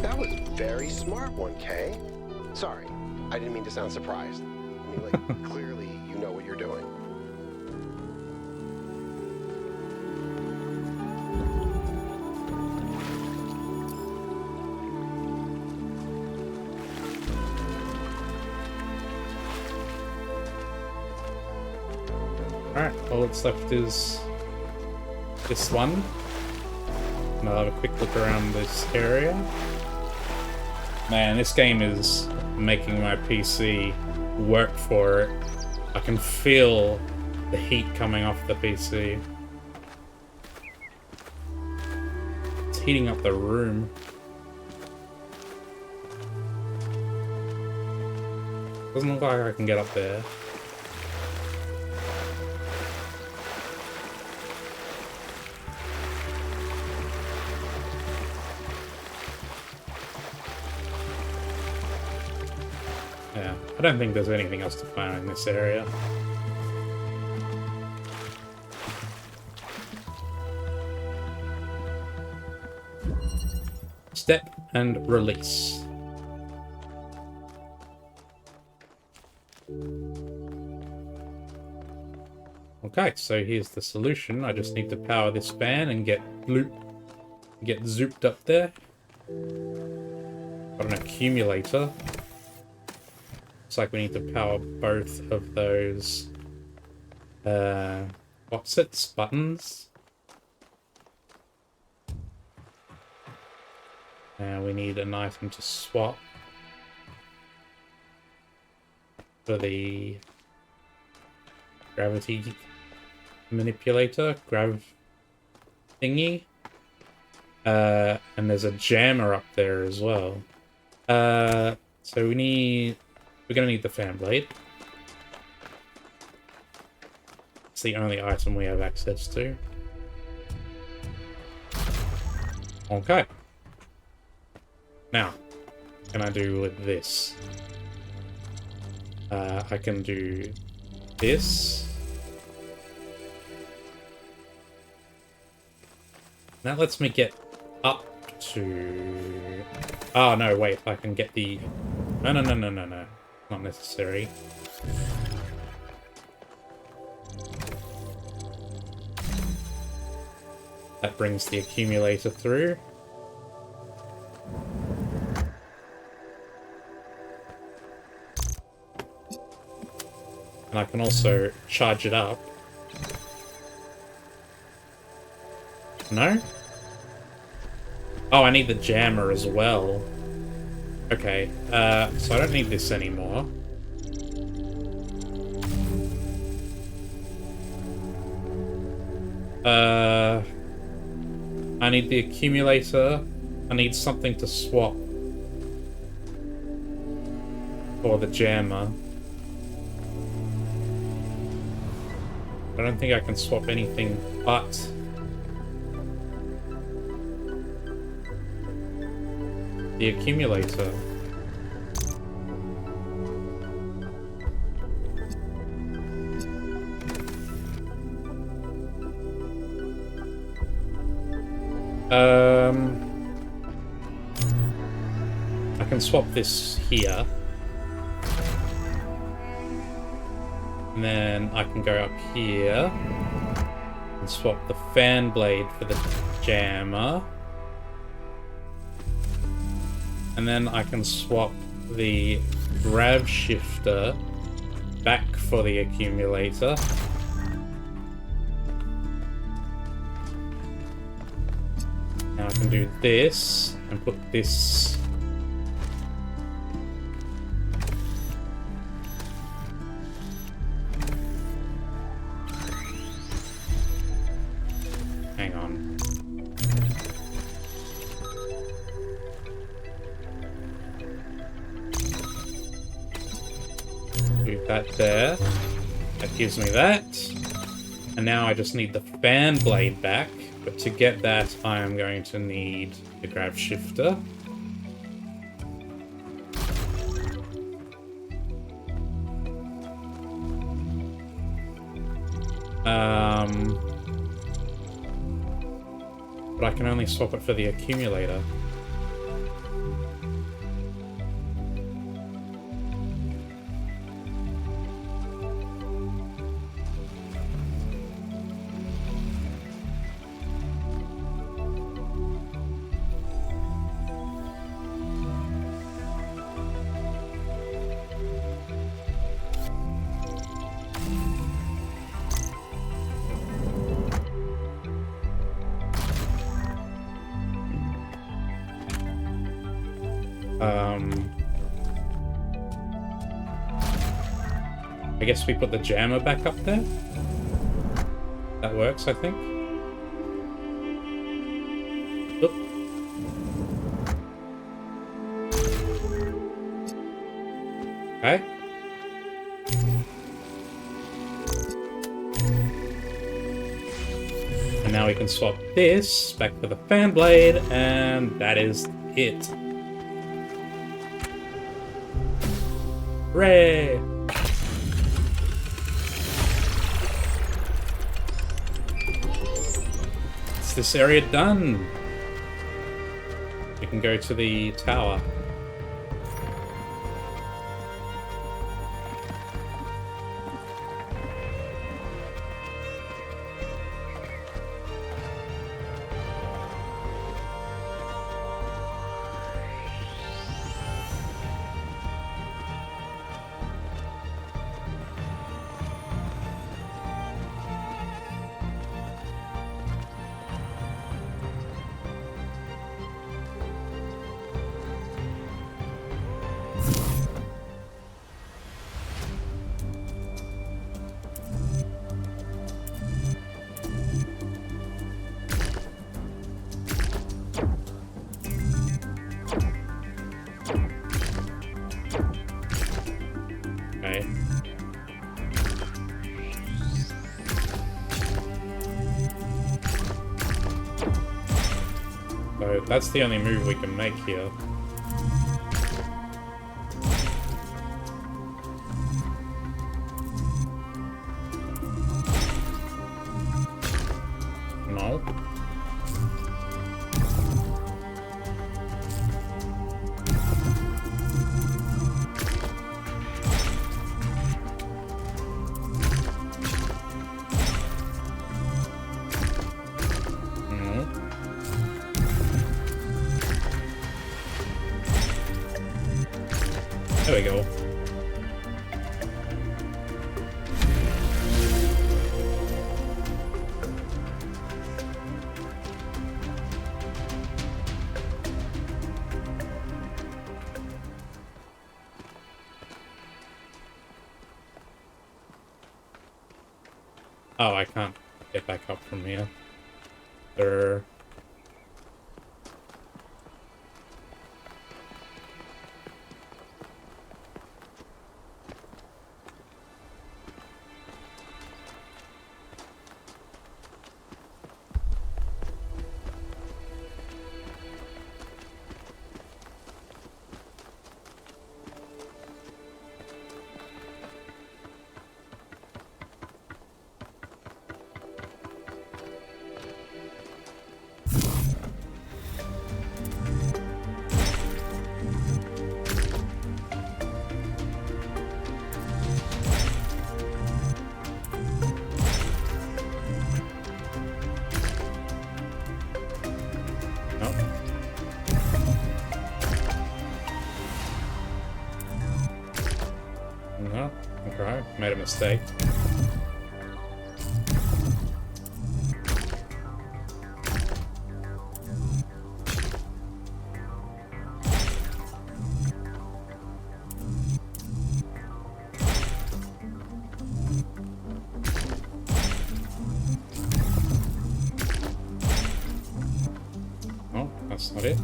That was very smart, 1K. Sorry, I didn't mean to sound surprised. I mean, like, clearly you know what you're doing. Alright, all that's left is this one. And I'll have a quick look around this area. Man, this game is making my PC work for it. I can feel the heat coming off the PC. It's heating up the room. Doesn't look like I can get up there. Yeah, I don't think there's anything else to find in this area. Step and release. Okay, so here's the solution. I just need to power this fan and get zooped up there. Got an accumulator. Looks like we need to power both of those buttons. And we need an item to swap for the gravity manipulator, thingy. And there's a jammer up there as well. So we're gonna need the fan blade. It's the only item we have access to. Okay. Now, what can I do with this? I can do this. That lets me get up to... Oh, no, wait. I can get the... No. Not necessary. That brings the accumulator through. And I can also charge it up. No? Oh, I need the jammer as well. Okay, so I don't need this anymore. I need the accumulator. I need something to swap for the jammer. I don't think I can swap anything but the accumulator. I can swap this here. And then I can go up here and swap the fan blade for the jammer. And then I can swap the grav shifter back for the accumulator. Now I can do this and put this. Hang on. Do that there. That gives me that. And now I just need the fan blade back. But to get that, I am going to need the grav shifter. But I can only swap it for the accumulator. I guess we put the jammer back up there. That works, I think. Oop. Okay. And now we can swap this back for the fan blade, and that is it. Hooray! This area done. can go to the tower. Okay. So that's the only move we can make here. No. There we go. Oh, I can't get back up from here. There. No? Okay, made a mistake. Oh, that's not it.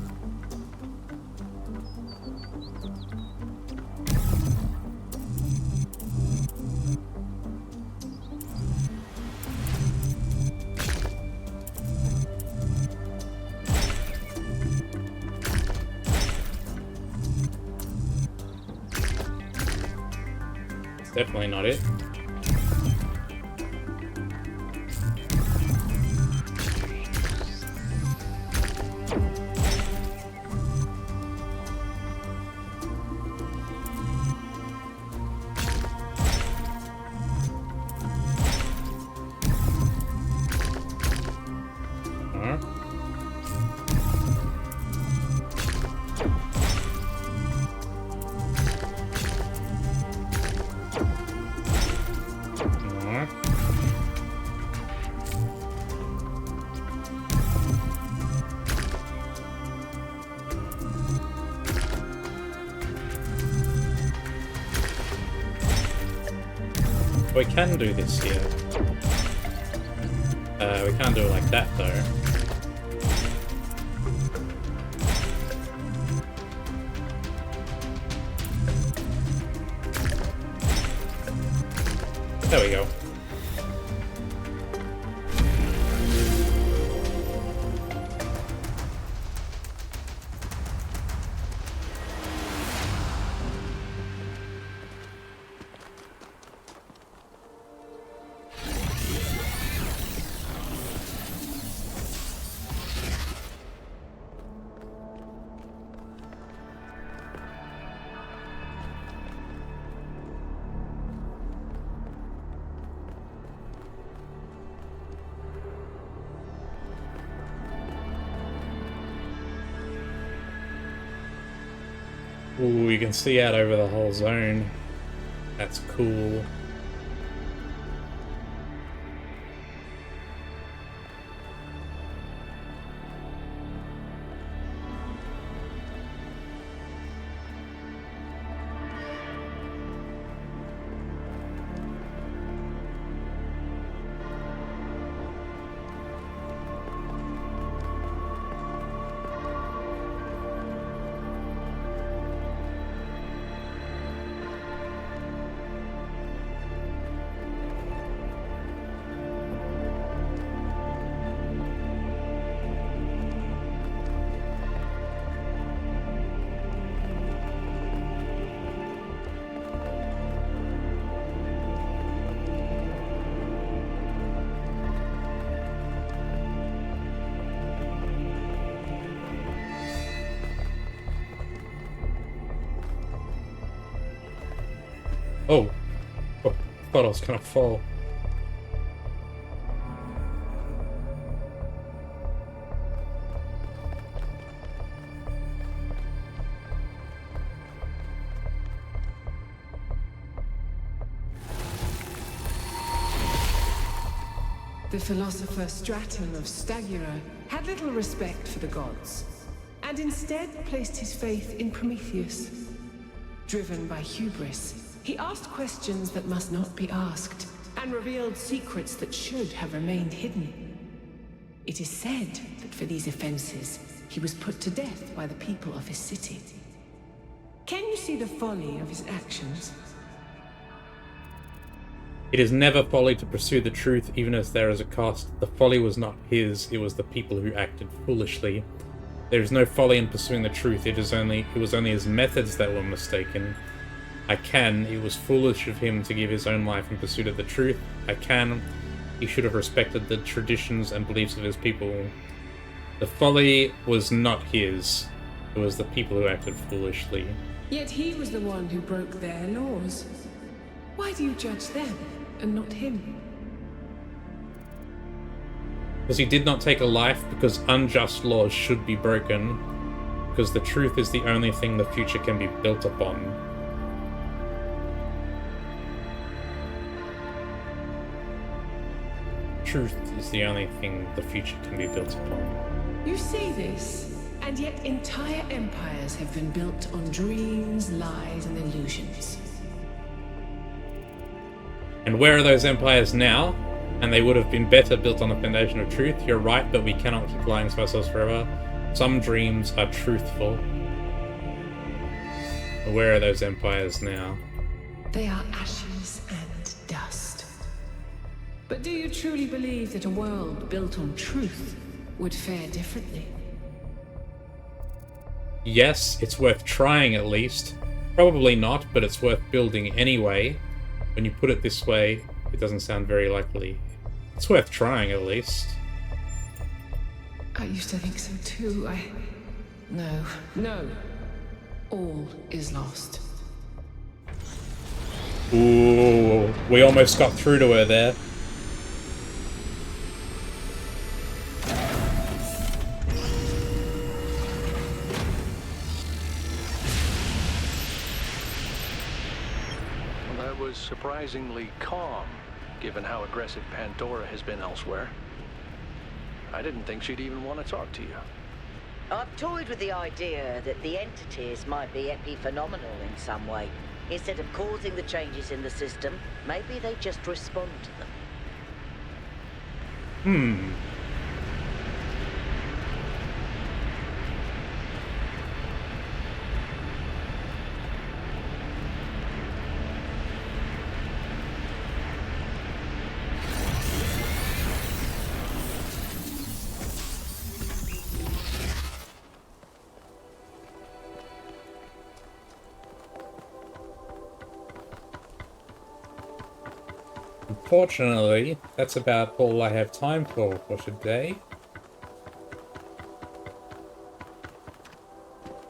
Definitely not it. We can do this here. We can't do it like that though. There we go. Ooh, you can see out over the whole zone. That's cool. Oh, oh, thought I was gonna fall. The philosopher Straton of Stagira had little respect for the gods, and instead placed his faith in Prometheus. Driven by hubris, he asked questions that must not be asked, and revealed secrets that should have remained hidden. It is said that for these offenses, he was put to death by the people of his city. Can you see the folly of his actions? It is never folly to pursue the truth, even as there is a cost. The folly was not his, it was the people who acted foolishly. There is no folly in pursuing the truth, it was only his methods that were mistaken. It was foolish of him to give his own life in pursuit of the truth. He should have respected the traditions and beliefs of his people. The folly was not his, it was the people who acted foolishly. Yet he was the one who broke their laws. Why do you judge them, and not him? Because he did not take a life, because unjust laws should be broken, because the truth is the only thing the future can be built upon. Truth is the only thing the future can be built upon. You say this, and yet entire empires have been built on dreams, lies, and illusions. And where are those empires now? And they would have been better built on a foundation of truth. You're right, but we cannot keep lying to ourselves forever. Some dreams are truthful. But where are those empires now? They are ashes and dust. But do you truly believe that a world built on truth would fare differently? Yes, it's worth trying at least. Probably not, but it's worth building anyway. When you put it this way, it doesn't sound very likely. It's worth trying at least. I used to think so too. No. All is lost. Ooh, we almost got through to her there. Was surprisingly calm, given how aggressive Pandora has been elsewhere. I didn't think she'd even want to talk to you. I've toyed with the idea that the entities might be epiphenomenal in some way. Instead of causing the changes in the system, maybe they just respond to them. Unfortunately, that's about all I have time for today.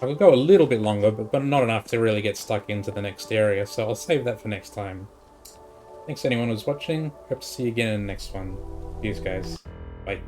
I could go a little bit longer, but not enough to really get stuck into the next area, so I'll save that for next time. Thanks anyone who's watching. Hope to see you again in the next one. Cheers, guys. Bye.